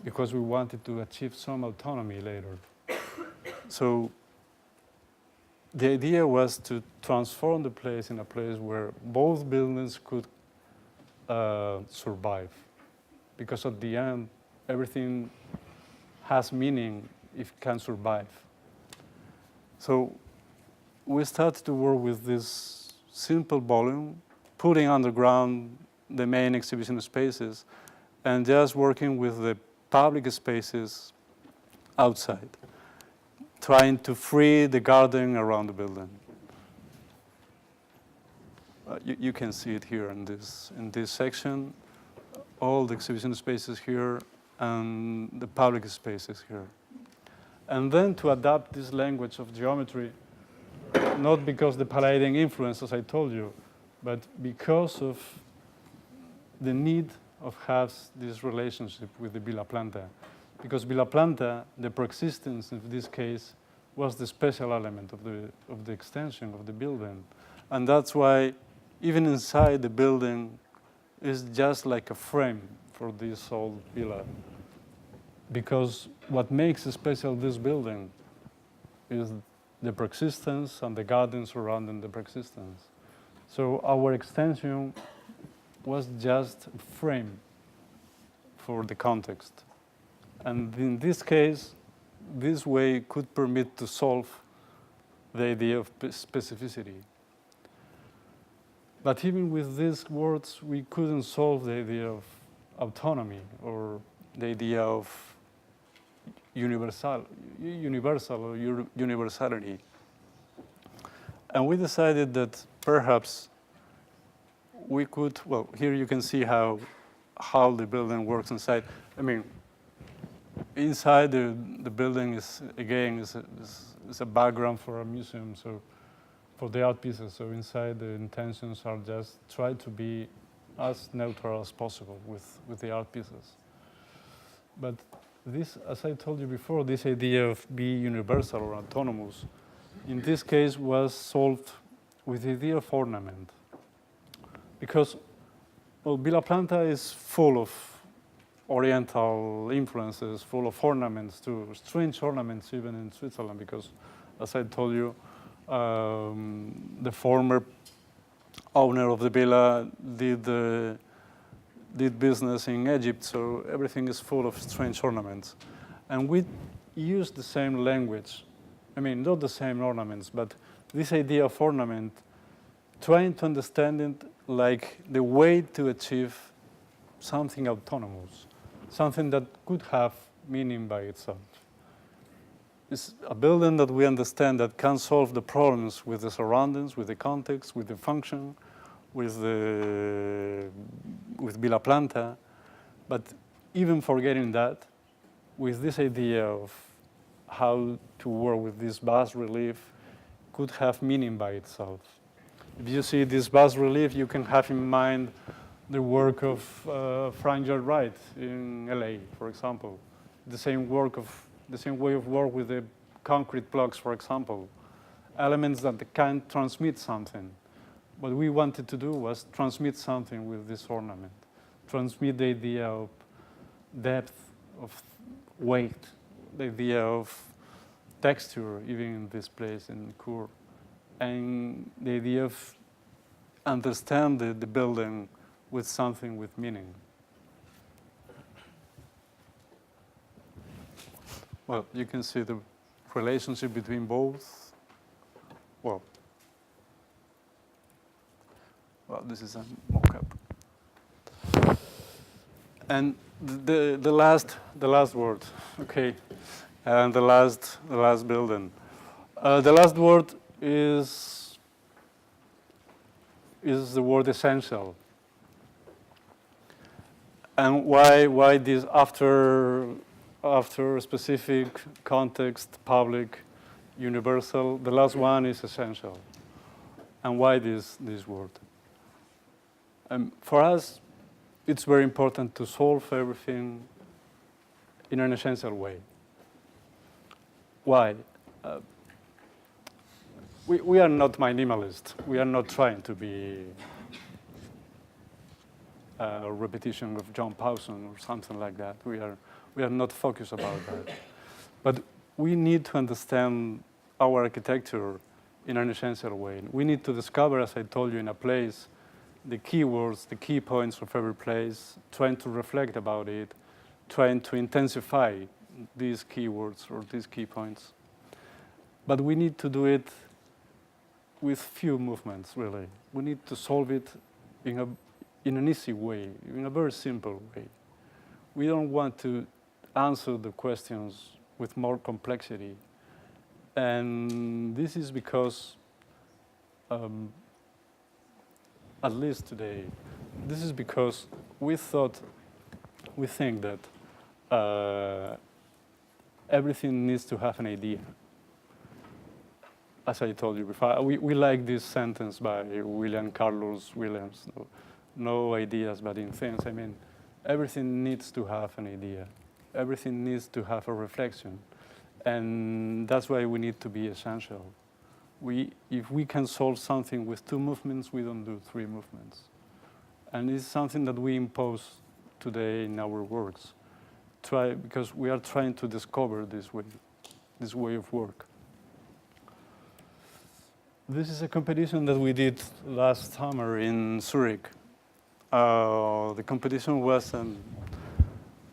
A: because we wanted to achieve some autonomy later. So the idea was to transform the place in a place where both buildings could survive, because at the end, everything has meaning if it can survive. So we started to work with this simple volume, putting underground the main exhibition spaces, and just working with the public spaces outside, trying to free the garden around the building. You can see it here in this section, all the exhibition spaces here and the public spaces here. And then to adapt this language of geometry, not because the Palladian influence, as I told you, but because of the need of have this relationship with the Villa Planta. Because Villa Planta, the preexistence in this case, was the special element of the extension of the building. And that's why even inside the building is just like a frame for this old villa. Because what makes special this building is the preexistence and the garden surrounding the preexistence. So our extension was just a frame for the context. And in this case, this way could permit to solve the idea of specificity. But even with these words, we couldn't solve the idea of autonomy or the idea of universal or universality. And we decided that perhaps we could, well, here you can see how the building works inside. I mean, inside the building is, again, is a background for a museum, so for the art pieces. So inside the intentions are just try to be as neutral as possible with the art pieces. But this, as I told you before, this idea of be universal or autonomous, in this case was solved with the idea of ornament. Because, well, Villa Planta is full of Oriental influences, full of ornaments too, strange ornaments even in Switzerland, because, as I told you, the former owner of the villa did business in Egypt, so everything is full of strange ornaments. And we use the same language. I mean, not the same ornaments, but this idea of ornament, trying to understand it like the way to achieve something autonomous, something that could have meaning by itself. It's a building that we understand that can solve the problems with the surroundings, with the context, with the function, with Villa Planta. But even forgetting that, with this idea of how to work with this bas relief could have meaning by itself. If you see this bas relief, you can have in mind the work of Frank Lloyd Wright in LA, for example. The same way of work with the concrete blocks, for example. Elements that can transmit something. What we wanted to do was transmit something with this ornament. Transmit the idea of depth, of weight, the idea of texture, even in this place in Kur, and the idea of understand the building with something with meaning. Well, you can see the relationship between both. Well, this is a mock-up. And the last word, okay, and the last building. The last word is the word essential. And why this after specific, context, public, universal, the last one is essential. And why this word? For us, it's very important to solve everything in an essential way. Why? We are not minimalist. We are not trying to be a repetition of John Pawson or something like that. We are not focused about that. But we need to understand our architecture in an essential way. We need to discover, as I told you, in a place, the keywords, the key points of every place, trying to reflect about it, trying to intensify these keywords or these key points. But we need to do it with few movements, really. We need to solve it in an easy way, in a very simple way. We don't want to answer the questions with more complexity. And this is because, at least today, this is because we think that everything needs to have an idea. As I told you before, we like this sentence by William Carlos Williams, no ideas but in things. I mean, everything needs to have an idea. Everything needs to have a reflection. And that's why we need to be essential. If we can solve something with 2 movements, we don't do 3 movements. And it's something that we impose today in our works, because we are trying to discover this way of work. This is a competition that we did last summer in Zurich. The competition was,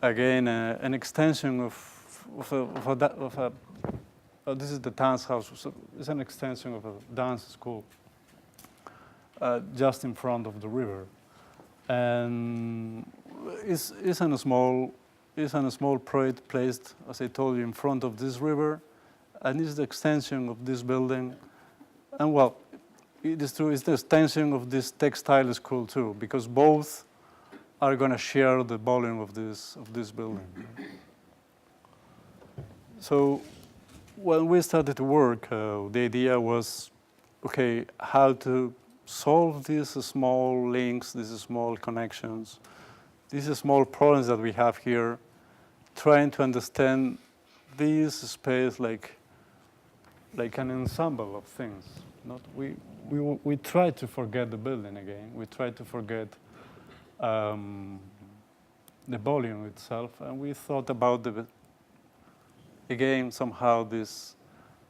A: again, an extension of this is the dance house. So it's an extension of a dance school just in front of the river, and it's in a small project placed, as I told you, in front of this river, and it's the extension of this building. And well, it is true, it's the extension of this textile school too, because both are going to share the volume of this building. So when we started to work, the idea was, okay, how to solve these small links, these small connections, these small problems that we have here, trying to understand this space like an ensemble of things. We try to forget the building again. We try to forget the volume itself, and we thought about again somehow this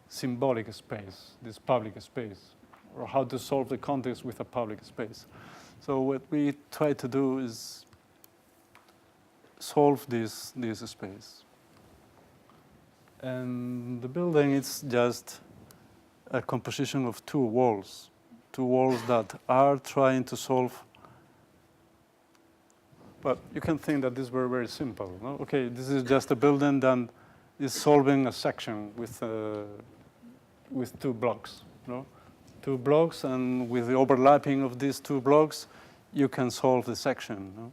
A: symbolic space, this public space, or how to solve the context with a public space. So what we try to do is solve this space. And the building is just a composition of 2 walls that are trying to solve But you can think that this is very, very simple. No? Okay, this is just a building that is solving a section with 2 blocks. No? 2 blocks, and with the overlapping of these 2 blocks, you can solve the section. No?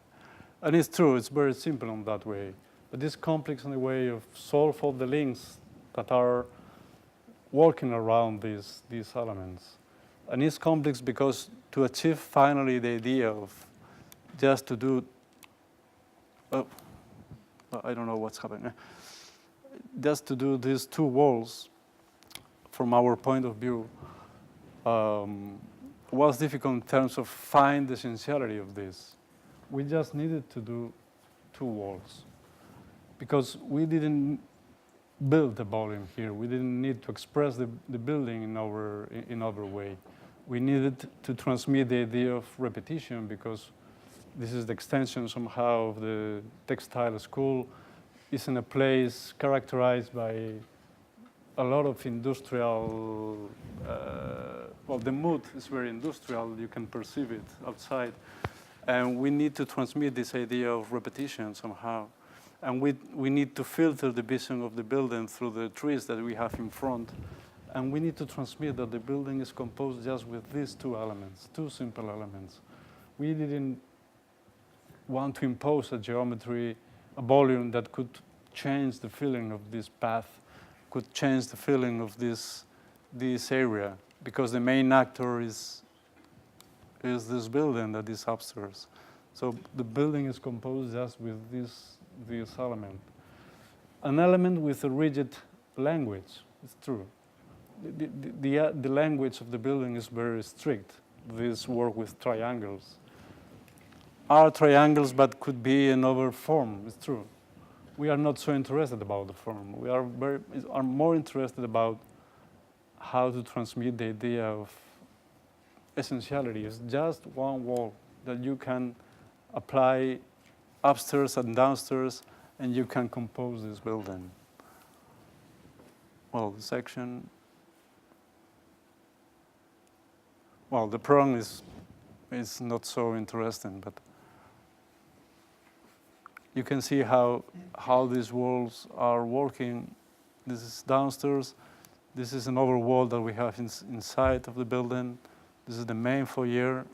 A: And it's true, it's very simple in that way. But it's complex in the way of solve all the links that are working around these elements. And it's complex because to achieve finally the idea of just to do, I don't know what's happening. Just to do these 2 walls, from our point of view, was difficult in terms of find the essentiality of this. We just needed to do 2 walls because we didn't build the volume here. We didn't need to express the building in our way. We needed to transmit the idea of repetition because this is the extension somehow of the textile school. It's in a place characterized by a lot of industrial, well, the mood is very industrial. You can perceive it outside. And we need to transmit this idea of repetition somehow. And we need to filter the vision of the building through the trees that we have in front. And we need to transmit that the building is composed just with these 2 elements, 2 simple elements. We didn't want to impose a geometry, a volume that could change the feeling of this path, could change the feeling of this area, because the main actor is this building that is upstairs. So the building is composed just with this element. An element with a rigid language, it's true. The language of the building is very strict. This work with triangles. Are triangles, but could be another form, it's true. We are not so interested about the form. We are more interested about how to transmit the idea of essentiality. It's just 1 wall that you can apply upstairs and downstairs, and you can compose this building. Well, the section. Well, the prong is not so interesting, but you can see how these walls are working. This is downstairs. This is another wall that we have inside of the building. This is the main foyer.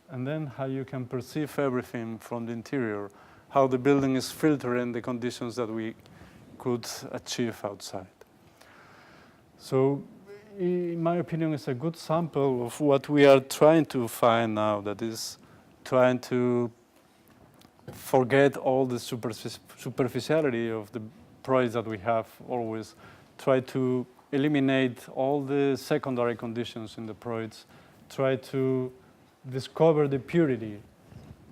A: And then how you can perceive everything from the interior, how the building is filtering the conditions that we could achieve outside. So, in my opinion, it's a good sample of what we are trying to find now, that is trying to forget all the superficiality of the projects that we have always, try to eliminate all the secondary conditions in the projects, try to discover the purity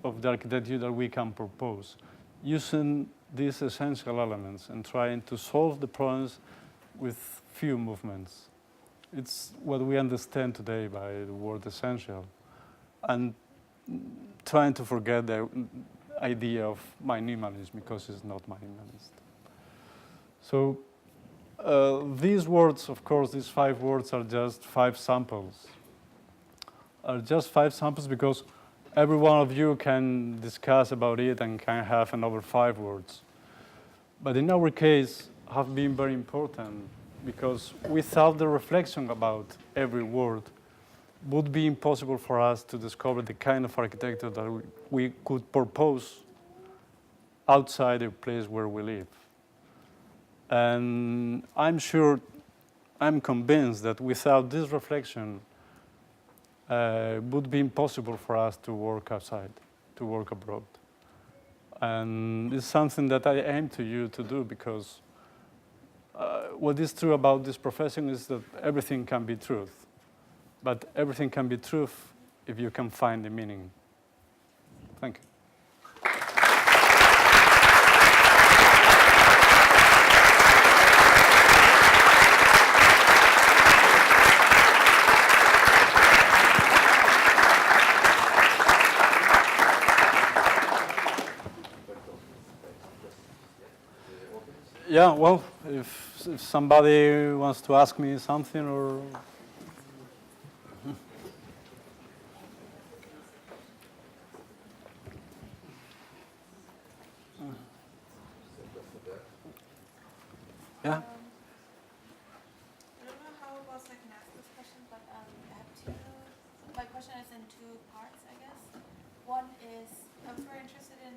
A: of the architecture that we can propose, using these essential elements and trying to solve the problems with few movements. It's what we understand today by the word essential, and trying to forget the idea of minimalism, because it's not minimalist. So these words, of course, these 5 words are just 5 samples. Are just 5 samples because every one of you can discuss about it and can have another 5 words. But in our case, have been very important, because without the reflection about every word, would be impossible for us to discover the kind of architecture that we could propose outside the place where we live. And I'm convinced that without this reflection, it would be impossible for us to work outside, to work abroad. And it's something that I aim to you to do, because what is true about this profession is that everything can be truth. But everything can be truth if you can find the meaning. Thank you. Yeah, well, if somebody wants to ask me something or... Yeah.
B: I don't know how else I can ask this question, but I have two. My question is in two parts, I guess. One is I'm very interested in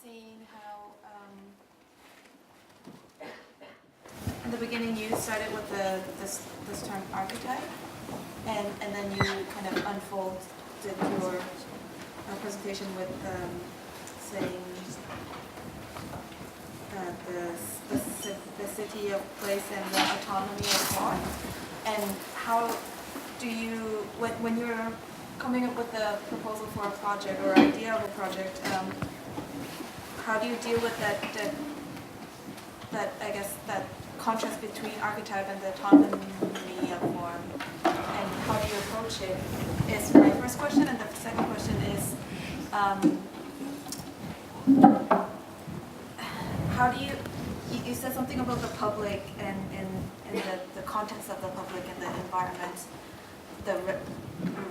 B: seeing how in the beginning you started with this term archetype, and then you kind of unfolded your presentation with saying the specificity of place and the autonomy of thought. And how do you, when you're coming up with a proposal for a project or idea of a project, how do you deal with that I guess that contrast between archetype and the autonomy of form, and how do you approach it? Is my first question, and the second question is, how do you said something about the public and the context of the public and the environment, the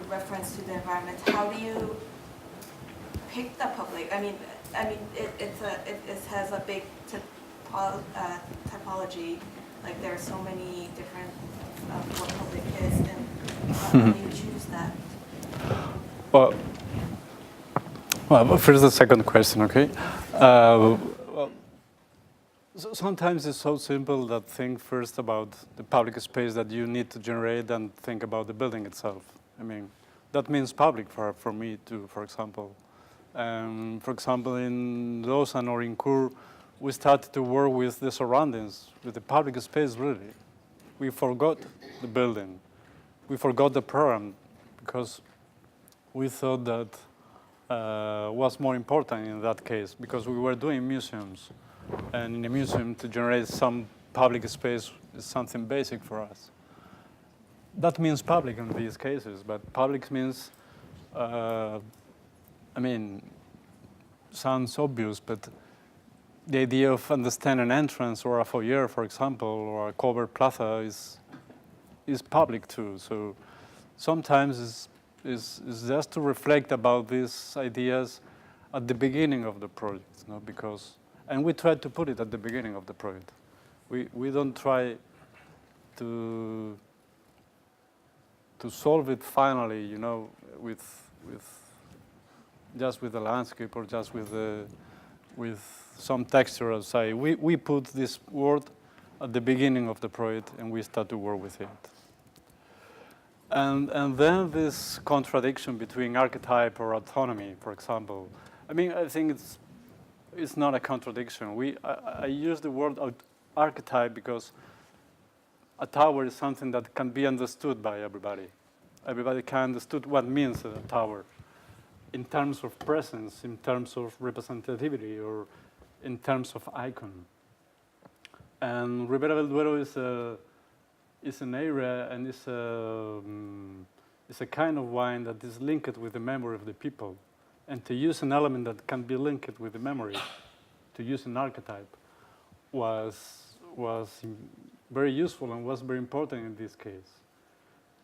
B: reference to the environment. How do you pick the public? I mean, it has a big typology. Like there are so many different what public is, and how do you choose that?
A: Well, first the second question, okay? Sometimes it's so simple that think first about the public space that you need to generate and think about the building itself. I mean, that means public for me too, for example. For example, in Lausanne or in Cour, we started to work with the surroundings, with the public space really. We forgot the building. We forgot the program because we thought that was more important in that case because we were doing museums. And in a museum, to generate some public space is something basic for us. That means public in these cases, but public means, I mean, sounds obvious, but the idea of understanding an entrance or a foyer, for example, or a covered plaza is public too. So sometimes it's just to reflect about these ideas at the beginning of the project, you know, because. And we try to put it at the beginning of the project. We don't try to solve it finally, you know, with just with the landscape or just with some texture outside. We put this word at the beginning of the project and we start to work with it. And then this contradiction between archetype or autonomy, for example. I mean, I think it's not a contradiction. I use the word archetype because a tower is something that can be understood by everybody. Everybody can understand what means a tower in terms of presence, in terms of representativity, or in terms of icon. And Ribera del Duero is an area and it's a kind of wine that is linked with the memory of the people. And to use an element that can be linked with the memory, to use an archetype, was very useful and was very important in this case.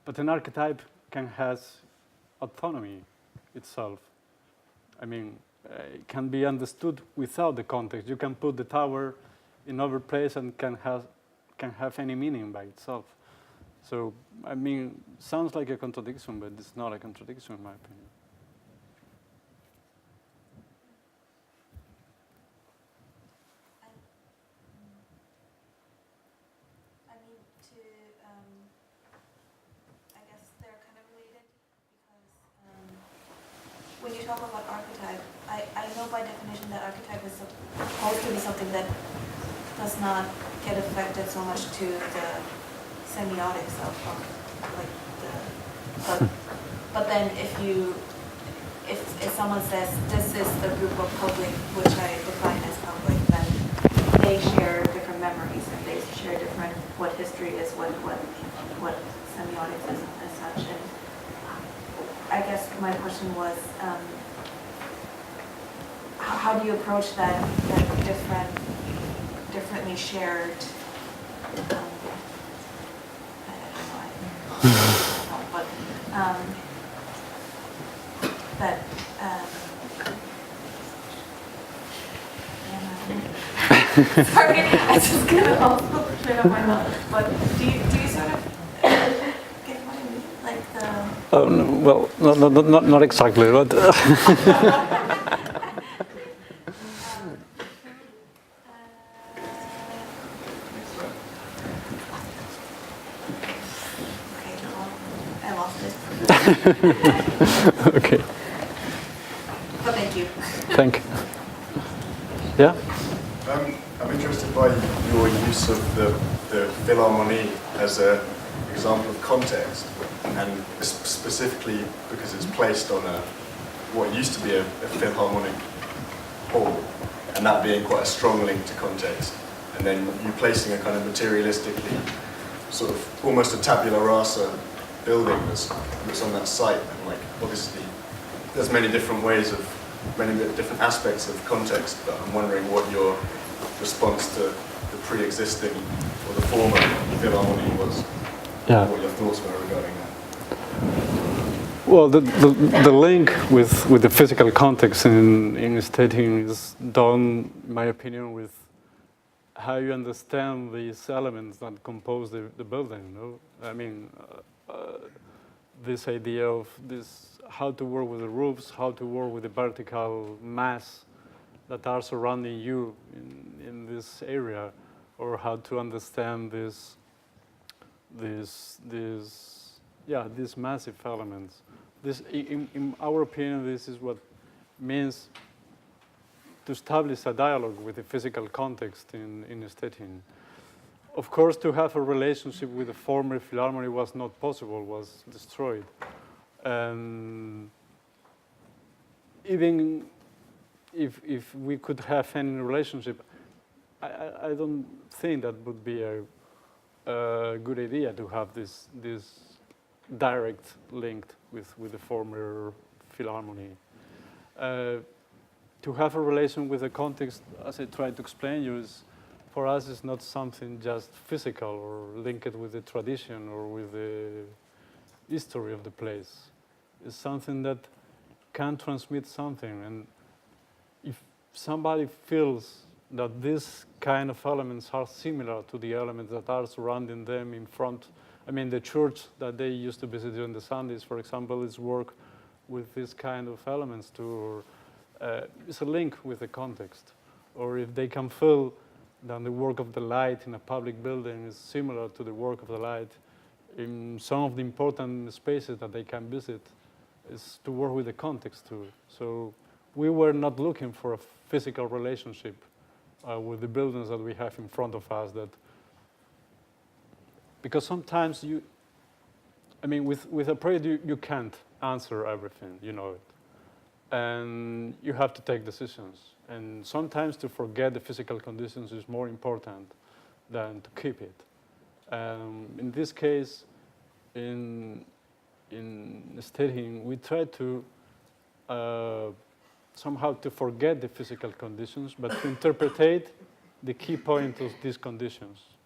A: But an archetype can have autonomy itself. I mean, it can be understood without the context. You can put the tower in other place and can have any meaning by itself. So, I mean, sounds like a contradiction, but it's not a contradiction in my opinion.
B: When you talk about archetype, I know by definition that archetype is supposed to be something that does not get affected so much to the semiotics of like but then if someone says this is the group of public which I define as public, then they share different memories and they share different what history is, what semiotics is as such. And I guess my question was, how do you approach that differently shared? I don't know, but that. Sorry, I just kind of also clear up my mouth. But do you sort of get what I mean? Like the...
A: Oh, no, well, not exactly, but...
B: Okay, well, I lost it.
A: Okay,
B: But thank you.
A: thank you. Yeah?
C: I'm interested by your use of the Philharmonie as an example of context, and specifically because it's placed on what used to be a Philharmonic hall, and that being quite a strong link to context, and then you placing a kind of materialistically, sort of almost a tabula rasa building that's on that site, and like obviously there's many different ways of, many different aspects of context, but I'm wondering what your response to the pre-existing or the former Philharmonie was,
A: Yeah.
C: what your thoughts were regarding that.
A: Well, the link with the physical context in stating is done, in my opinion, with how you understand these elements that compose the building. No? I mean, this idea of this, how to work with the roofs, how to work with the vertical mass that are surrounding you in this area, or how to understand these massive elements. This, in our opinion, this is what means to establish a dialogue with the physical context in Stettin. Of course, to have a relationship with the former Philharmonie was not possible, was destroyed. And even if we could have any relationship, I don't think that would be a good idea to have this direct link with the former Philharmonie. To have a relation with the context, as I tried to explain you, is for us is not something just physical or linked with the tradition or with the history of the place. It's something that can transmit something, and if somebody feels that these kind of elements are similar to the elements that are surrounding them in front, I mean, the church that they used to visit during the Sundays, for example, is work with this kind of elements too, or it's a link with the context. Or if they can feel that the work of the light in a public building is similar to the work of the light in some of the important spaces that they can visit, is to work with the context too. So we were not looking for a physical relationship with the buildings that we have in front of us, that because sometimes with a project you can't answer everything, you know it. And you have to take decisions. And sometimes to forget the physical conditions is more important than to keep it. In this case, in studying, we try to somehow to forget the physical conditions, but to interpret the key point of these conditions.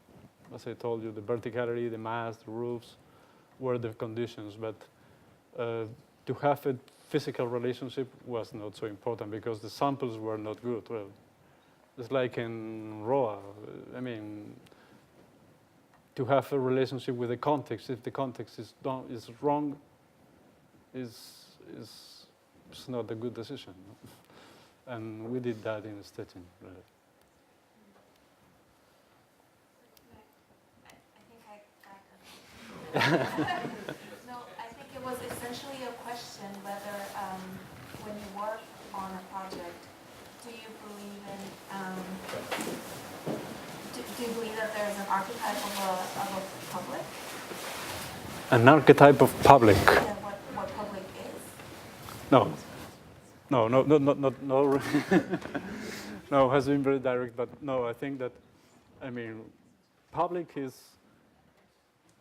A: As I told you, the verticality, the mass, the roofs were the conditions, but to have a physical relationship was not so important because the samples were not good. Well, it's like in ROA. I mean, to have a relationship with the context, if the context is wrong, is not a good decision. And we did that in Stettin. Really.
B: I think I got it. No, I think it was essentially a question whether when you work on a project, do you believe that there is an archetype of a public?
A: An archetype of public?
B: Yeah, what public is?
A: No, no, it has been very direct, but no, I think that, public is,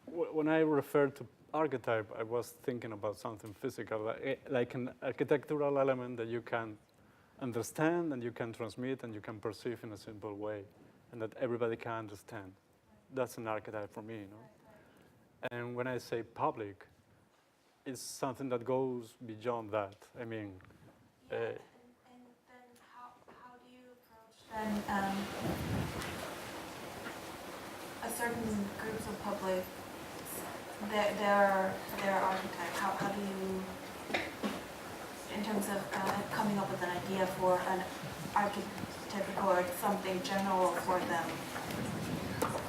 A: when I refer to archetype, I was thinking about something physical, like an architectural element that you can understand and you can transmit and you can perceive in a simple way, and that everybody can understand. That's an archetype for me, you know? And when I say public, it's something that goes beyond that.
B: And then how do you approach And a certain groups of public, their architect, how do you, in terms of coming up with an idea for an architect or something general for them,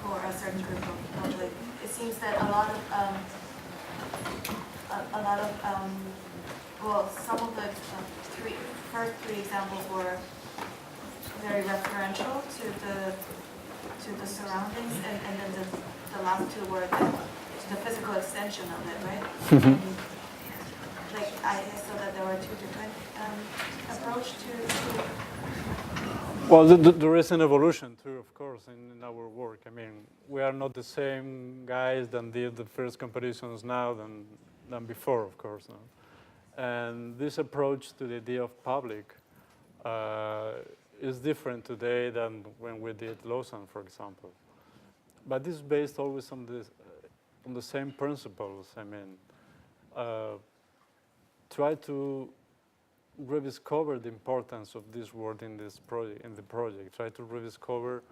B: for a certain group of public, it seems that a lot of well, some of the first three examples were very referential to the surroundings, and then the last two were the physical extension of it, right? Like I saw that there were two different approach to.
A: Well, there is an evolution too, of course, in our work. I mean, we are not the same guys that did the first competitions now than before, of course. No? And this approach to the idea of public is different today than when we did Lausanne, for example. But this is based always on the same principles. I mean, try to rediscover the importance of this word in this project. Try to rediscover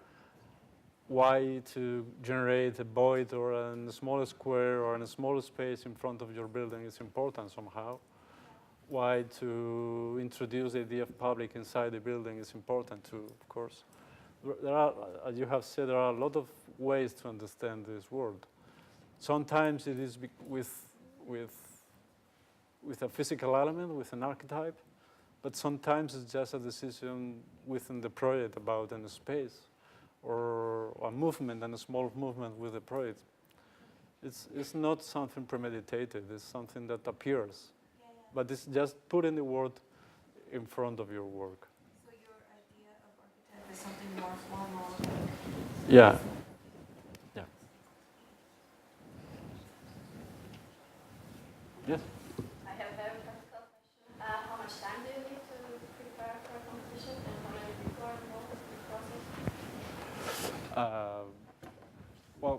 A: why to generate a void or a small square or in a small space in front of your building is important somehow. Why to introduce the idea of public inside the building is important too, of course. There are, as you have said, there are a lot of ways to understand this word. Sometimes it is with a physical element, with an archetype, but sometimes it's just a decision within the project about a space or a movement and a small movement with the project. It's not something premeditated, it's something that appears. But it's just putting the word in front of your work.
B: So your idea of architect is something more formal?
A: Yeah. Yeah. Yes?
D: I have a very practical question. How much time do you need to prepare for a competition, and how many people are involved in the process?
A: Well,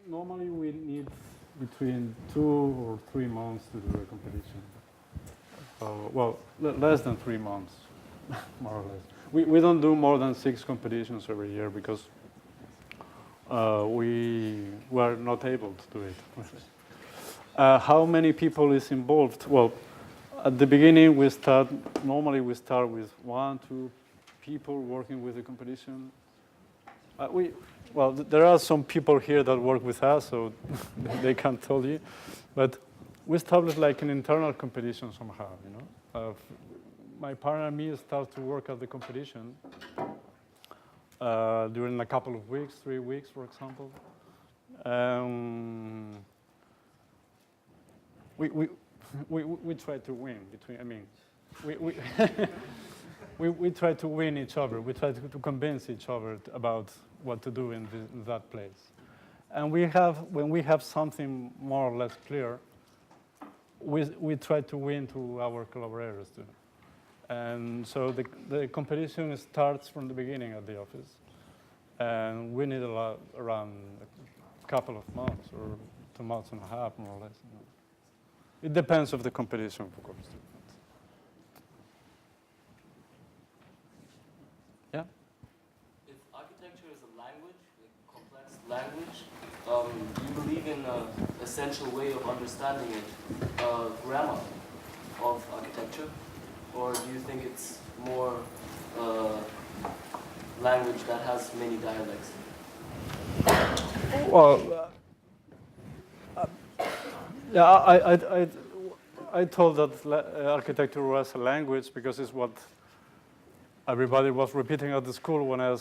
A: normally we need between 2 or 3 months to do a competition. Well, less than 3 months, more or less. We don't do more than 6 competitions every year because we were not able to do it. How many people is involved? Well, at the beginning normally we start with 1, 2 people working with the competition. Well, there are some people here that work with us, so they can tell you. But we established like an internal competition somehow, you know. My partner and me start to work at the competition during a couple of weeks, 3 weeks, for example. We try to win we try to win each other. We try to convince each other about what to do in that place. And when we have something more or less clear, we try to win to our collaborators too. And so the competition starts from the beginning at the office. And we need around a couple of months or 2 months and a half, more or less. You know. It depends on the competition, of course. Yeah?
E: If architecture is a language, a complex language, do you believe in an essential way of understanding it, grammar of architecture? Or do you think it's more language that has many dialects?
A: Well, yeah, I told that architecture was a language because it's what everybody was repeating at the school when I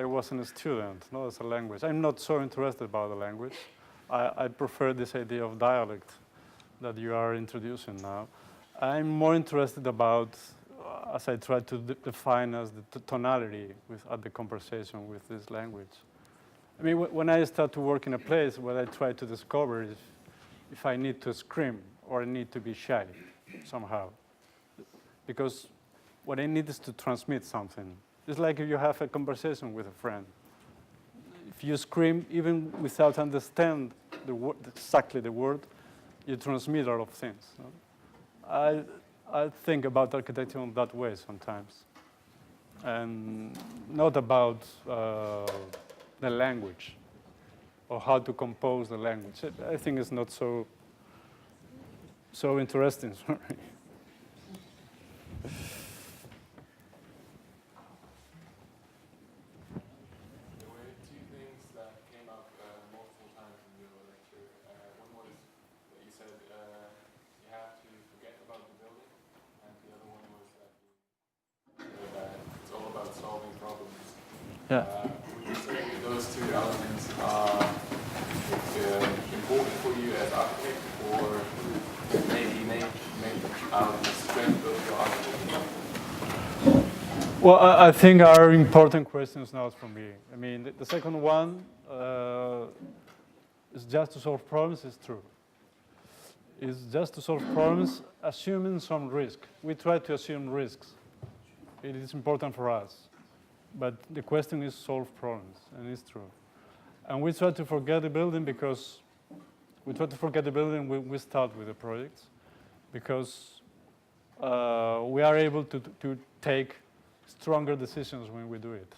A: wasn't a student, not as a language. I'm not so interested about the language. I prefer this idea of dialect that you are introducing now. I'm more interested about, as I try to define as the tonality at the conversation with this language. I mean, when I start to work in a place, what I try to discover is if I need to scream or I need to be shy somehow. Because what I need is to transmit something. It's like if you have a conversation with a friend. If you scream, even without understanding exactly the word, you transmit a lot of things. No? I think about architecture in that way sometimes. and not about the language or how to compose the language. I think it's not so interesting. Sorry.
F: There were two things that came up multiple times in your lecture. One was that you said you have to forget about the building, and the other one was that it's all about solving problems.
A: Yeah.
F: Would you say those two elements are important for you as architect, or maybe make out the strength of your architecture?
A: Well, I think are important questions now for me. I mean, the second one is just to solve problems, is true. It's just to solve problems, assuming some risk. We try to assume risks. It is important for us. But the question is solve problems, and it's true. And we try to forget the building because we try to forget the building when we start with the projects, because we are able to take stronger decisions when we do it.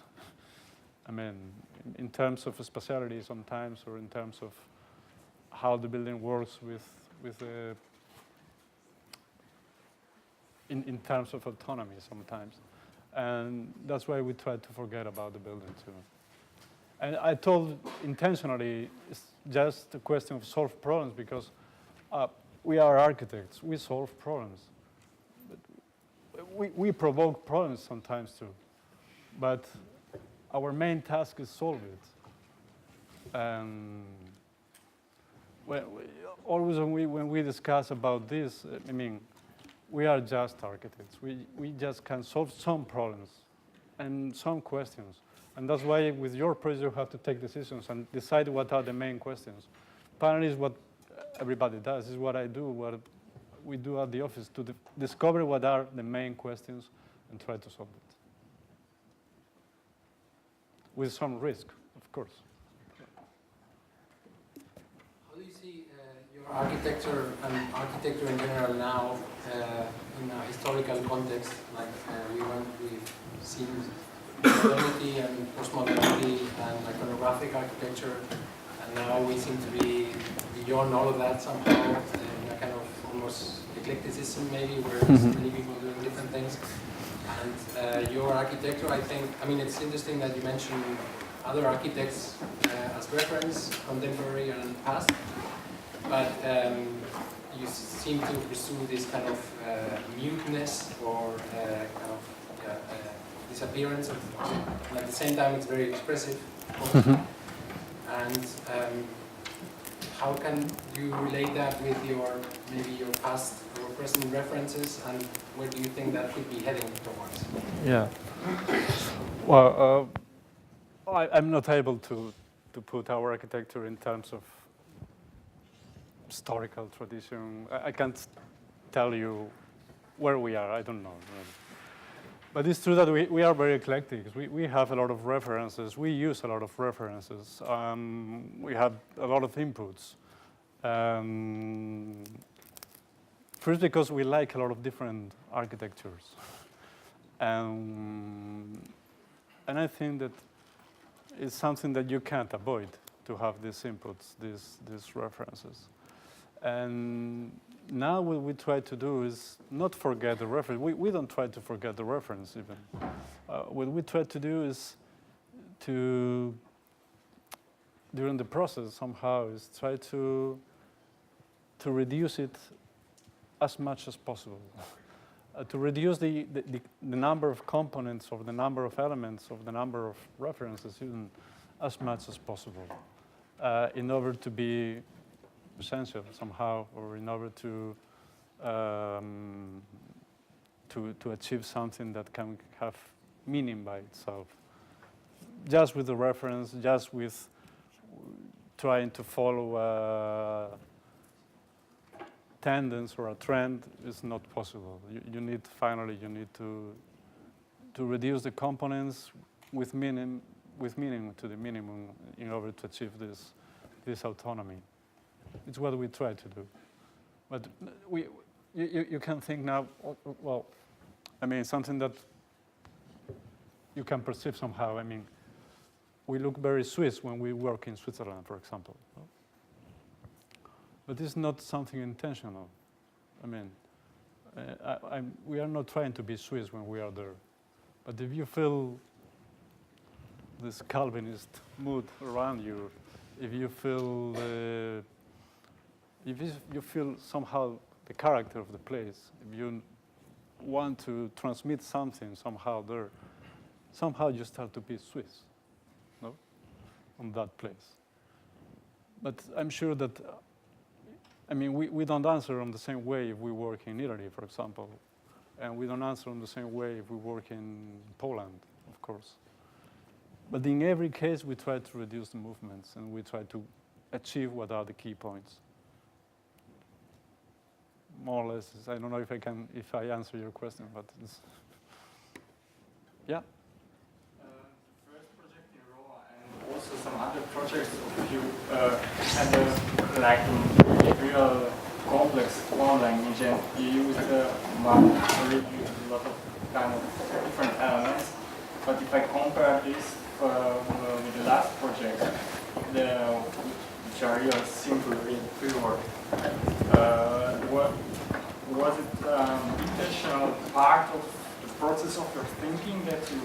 A: I mean, in terms of spatiality sometimes, or in terms of how the building works in terms of autonomy sometimes. And that's why we try to forget about the building too. And I told intentionally it's just a question of solve problems, because we are architects, we solve problems. We provoke problems sometimes too, but our main task is solve it. And always when we discuss about this, I mean, we are just architects. We just can solve some problems and some questions. And that's why with your project you have to take decisions and decide what are the main questions. Apparently is what everybody does, is what I do, what we do at the office, to discover what are the main questions and try to solve it. With some risk, of course.
G: How do you see your architecture and architecture in general now in a historical context? Like we've seen modernity and postmodernity and iconographic architecture, and now we seem to be beyond all of that somehow, in a kind of almost eclecticism maybe, where there's many people doing different things. And your architecture, I think, I mean, it's interesting that you mentioned other architects as reference, contemporary and past, but you seem to pursue this kind of muteness or kind of disappearance of, and at the same time it's very expressive, of course. And how can you relate that with your maybe your past or present references, and where do you think that could be heading towards?
A: Yeah. Well, I'm not able to put our architecture in terms of historical tradition. I can't tell you where we are. I don't know. But it's true that we are very eclectic. We have a lot of references. We use a lot of references. We have a lot of inputs. First, because we like a lot of different architectures. And I think that it's something that you can't avoid, to have these inputs, these references. And now what we try to do is not forget the reference. We don't try to forget the reference even. What we try to do is to, during the process somehow, is try to reduce it as much as possible. To reduce the number of components, or the number of elements, or the number of references even as much as possible, in order to be essential somehow, or in order to achieve something that can have meaning by itself. Just with the reference, just with trying to follow a tendency or a trend is not possible. You need to reduce the components with meaning to the minimum in order to achieve this autonomy. It's what we try to do. But you can think now, well, I mean, something that you can perceive somehow. I mean, we look very Swiss when we work in Switzerland, for example. But it's not something intentional. I mean, we are not trying to be Swiss when we are there. But if you feel this Calvinist mood around you, if you feel somehow the character of the place, if you want to transmit something somehow there, somehow you start to be Swiss, no, on that place. But I'm sure that, I mean, we don't answer in the same way if we work in Italy, for example, and we don't answer in the same way if we work in Poland, of course. But in every case, we try to reduce the movements, and we try to achieve what are the key points. More or less, I don't know if I answer your question, but it's, yeah.
F: The first project in Roma and also some other projects of you had a real complex form language, and you used a lot of kind of different elements. But if I compare this with the last project, which are real simple, real pure, was it intentional part of the process of your thinking that you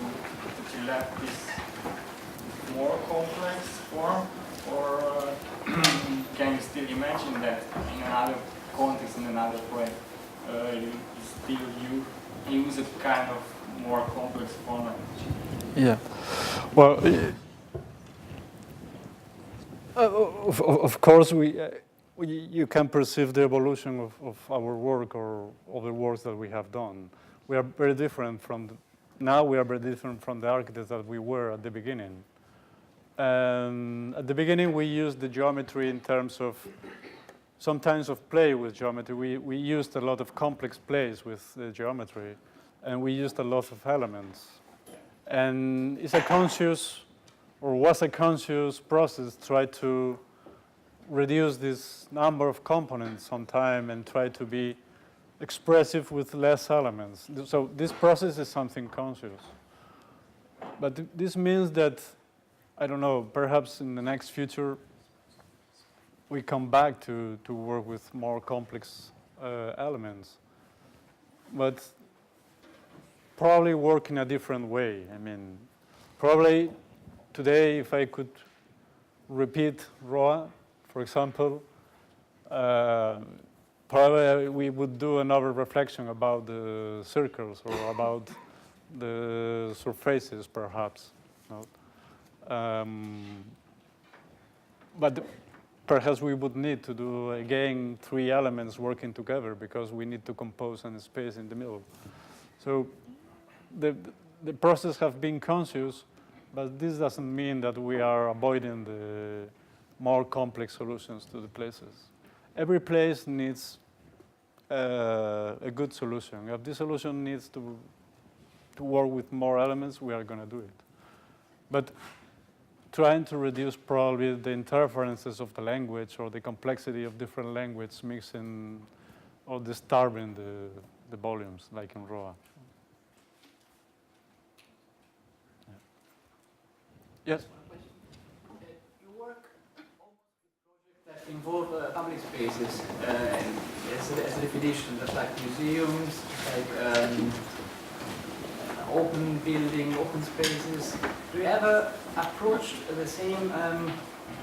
F: left this more complex form, or can you still imagine that in another context, in another way, you still use a kind of more complex form language?
A: Yeah. Well, of course, you can perceive the evolution of our work or of the works that we have done. We are very different now we are very different from the architects that we were at the beginning. At the beginning, we used the geometry in terms of sometimes of play with geometry. We used a lot of complex plays with the geometry, and we used a lot of elements. And it's a conscious, or was a conscious process, try to reduce this number of components on time and try to be expressive with less elements. So this process is something conscious. But this means that, I don't know, perhaps in the next future, we come back to work with more complex elements. But probably work in a different way. I mean, probably today, if I could repeat ROA, for example, probably we would do another reflection about the circles or about the surfaces, perhaps. No? But perhaps we would need to do, again, 3 elements working together because we need to compose a space in the middle. So the process has been conscious, but this doesn't mean that we are avoiding the more complex solutions to the places. Every place needs a good solution. If this solution needs to work with more elements, we are going to do it. But trying to reduce probably the interferences of the language or the complexity of different languages mixing or disturbing the volumes, like in ROA. Yes?
G: You work almost with projects that involve public spaces as a definition, just like museums, like open building, open spaces. Do you ever approach the same,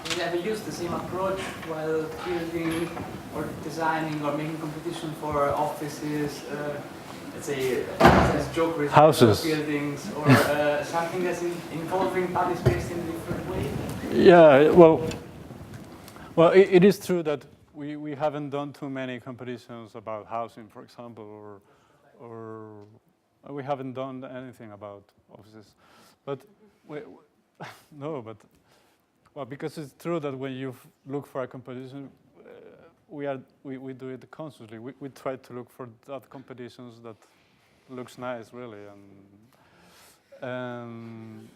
G: do you ever use the same approach while building or designing or making competition for offices, let's say, as joke with
A: houses,
G: buildings, or something that's involving public space in a different way?
A: Yeah, well, it is true that we haven't done too many competitions about housing, for example, or we haven't done anything about offices. But well, because it's true that when you look for a competition, we do it consciously. We try to look for that competitions that looks nice, really, and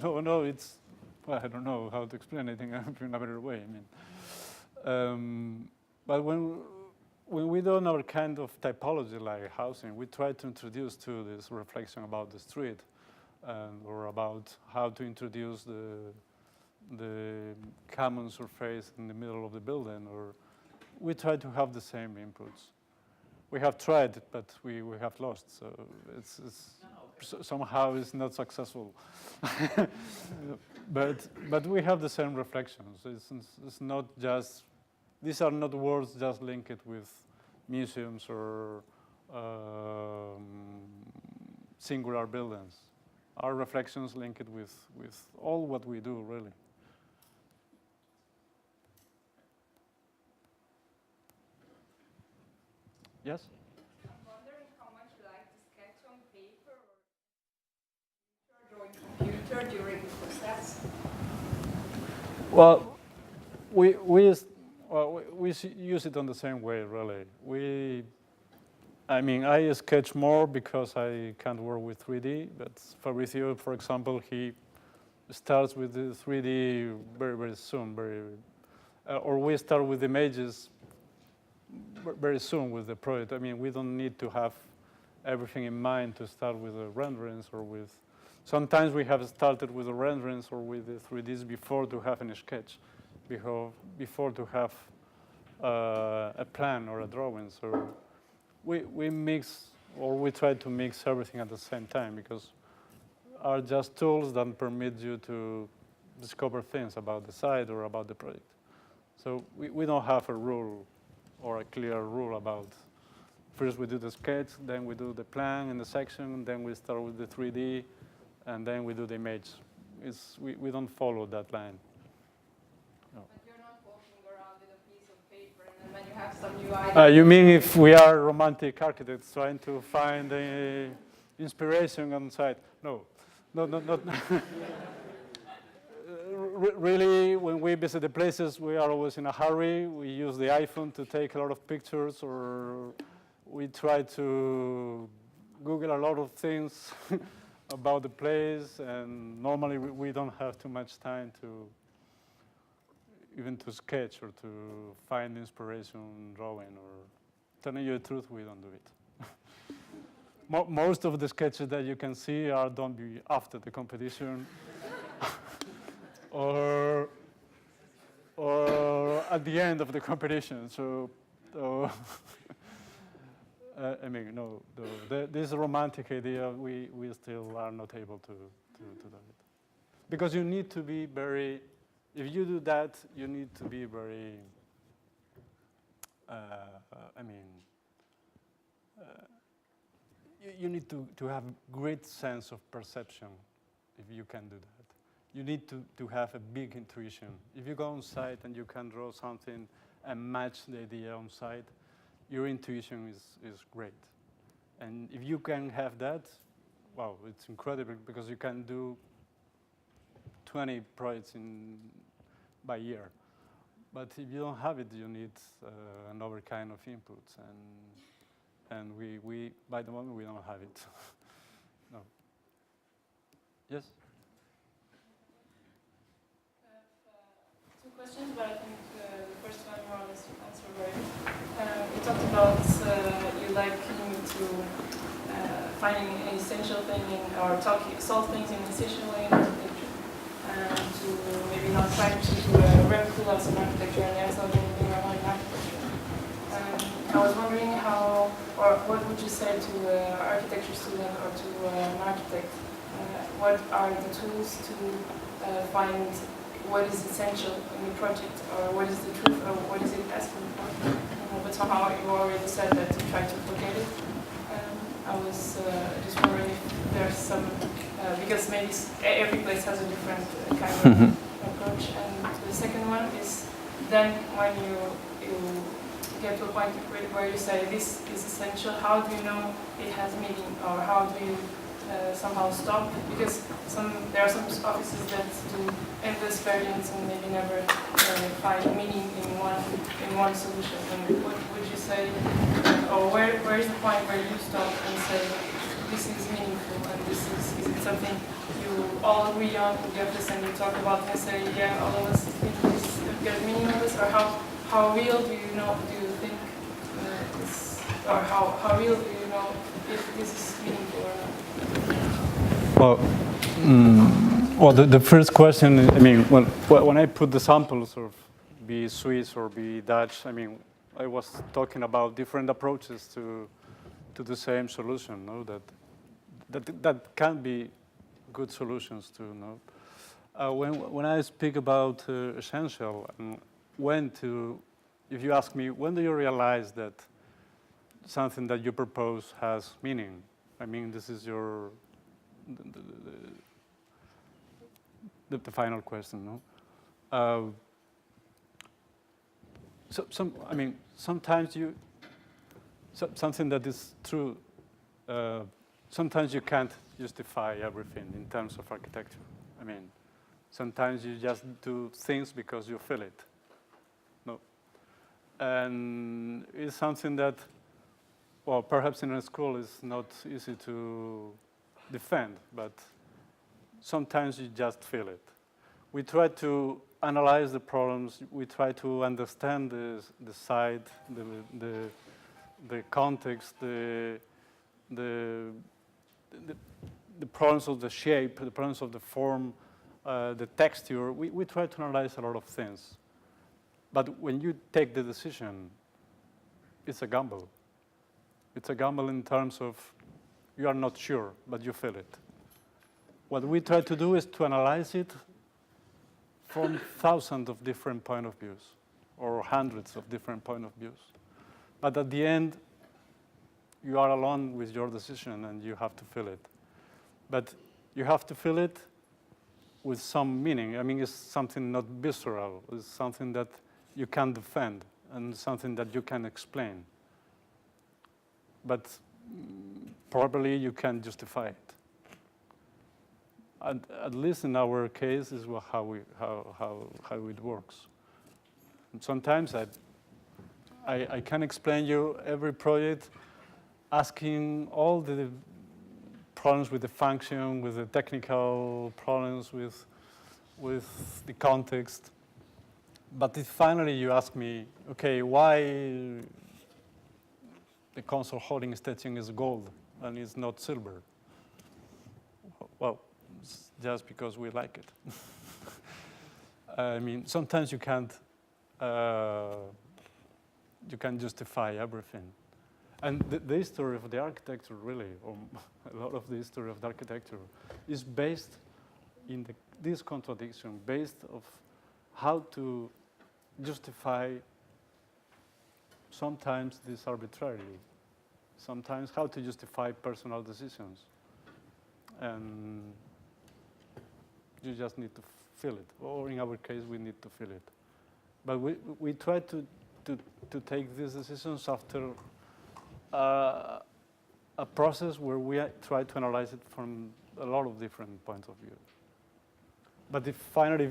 A: no, it's, well, I don't know how to explain anything in a better way. I mean, but when we do our kind of typology like housing, we try to introduce to this reflection about the street, or about how to introduce the common surface in the middle of the building, or we try to have the same inputs. We have tried, but we have lost, so somehow it's not successful. But we have the same reflections. It's not just, these are not words just linked with museums or singular buildings. Our reflections linked with all what we do, really. Yes?
H: I'm wondering how much you like to sketch on paper or drawing computer during the process.
A: Well, we use it on the same way, really. I sketch more because I can't work with 3D, but Fabrizio, for example, he starts with the 3D very, very soon. Or we start with images very soon with the project. We don't need to have everything in mind to start with the renderings or with. Sometimes we have started with the renderings or with the 3Ds before to have a sketch, before to have a plan or a drawing. So we mix, or we try to mix everything at the same time, because are just tools that permit you to discover things about the site or about the project. So we don't have a rule or a clear rule about, first we do the sketch, then we do the plan and the section, then we start with the 3D, and then we do the image. We don't follow that line. No.
H: But you're not walking around with a piece of paper and then you have some new idea.
A: You mean if we are romantic architects trying to find the inspiration on site? No, not. Really, when we visit the places, we are always in a hurry. We use the iPhone to take a lot of pictures, or we try to Google a lot of things about the place, and normally we don't have too much time to even to sketch or to find inspiration drawing, or telling you the truth, we don't do it. Most of the sketches that you can see are done after the competition or at the end of the competition. So this romantic idea, we still are not able to do it. Because you need to be very, if you do that, you need to be very, you need to have great sense of perception if you can do that. You need to have a big intuition. If you go on site and you can draw something and match the idea on site, your intuition is great. And if you can have that, wow, it's incredible, because you can do 20 projects by year. But if you don't have it, you need another kind of inputs. And we by the moment, we don't have it. No. Yes?
I: Two questions, but I think the first one more or less you answered right. You talked about you liking to finding an essential thing or solve things in an essential way in architecture, to maybe not try to replicate of some architecture and there's not anything wrong in architecture. I was wondering how, or what would you say to an architecture student or to an architect? What are the tools to find what is essential in the project, or what is the truth, or what is it asking for? But somehow you already said that you try to forget it. I was just wondering if there's some, because maybe every place has a different kind of approach. And the second one is then when you get to a point where you say this is essential, how do you know it has meaning, or how do you somehow stop? Because there are some offices that do endless variants and maybe never find meaning in one solution. And what would you say, or where is the point where you stop and say this is meaningful and this is it something you all agree on in the office and you talk about and say, yeah, all of us think this get meaning of this, or how real do you think this, or how real do you know if this is meaningful or not?
A: Well, well, the first question, I mean, when I put the samples of be Swiss or be Dutch, I mean, I was talking about different approaches to the same solution, no? That can be good solutions to, no? When I speak about essential, and if you ask me, when do you realize that something that you propose has meaning? I mean, this is your the final question, no? I mean, sometimes something that is true. Sometimes you can't justify everything in terms of architecture. I mean, sometimes you just do things because you feel it. No, and it's something that, well, perhaps in a school is not easy to defend, but sometimes you just feel it. We try to analyze the problems. We try to understand the site, the context, the problems of the shape, the problems of the form, the texture. We try to analyze a lot of things. But when you take the decision, it's a gamble. It's a gamble in terms of you are not sure, but you feel it. What we try to do is to analyze it from thousands of different point of views, or hundreds of different point of views. But at the end, you are alone with your decision and you have to feel it. But you have to feel it with some meaning. I mean, it's something not visceral. It's something that you can defend and something that you can explain. But probably you can justify it. At least in our case, is how it works. And sometimes I can explain you every project, asking all the problems with the function, with the technical problems, with the context. But if finally you ask me, okay, why the console holding station is gold and it's not silver? Well, it's just because we like it. I mean, sometimes you can't justify everything. And the history of the architecture, really, or a lot of the history of the architecture, is based in this contradiction, based of how to justify sometimes this arbitrarily, sometimes how to justify personal decisions. And you just need to feel it, or in our case, we need to feel it. But we try to take these decisions after a process where we try to analyze it from a lot of different points of view. But if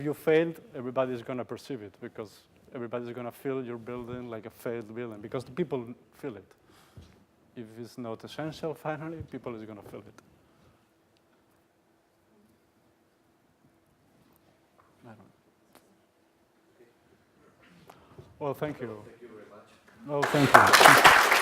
A: you failed, everybody's going to perceive it, because everybody's going to feel your building like a failed building, because the people feel it. If it's not essential, finally, people is going to feel it. I don't know. Well, thank you.
J: Thank you very much.
A: Well, thank you.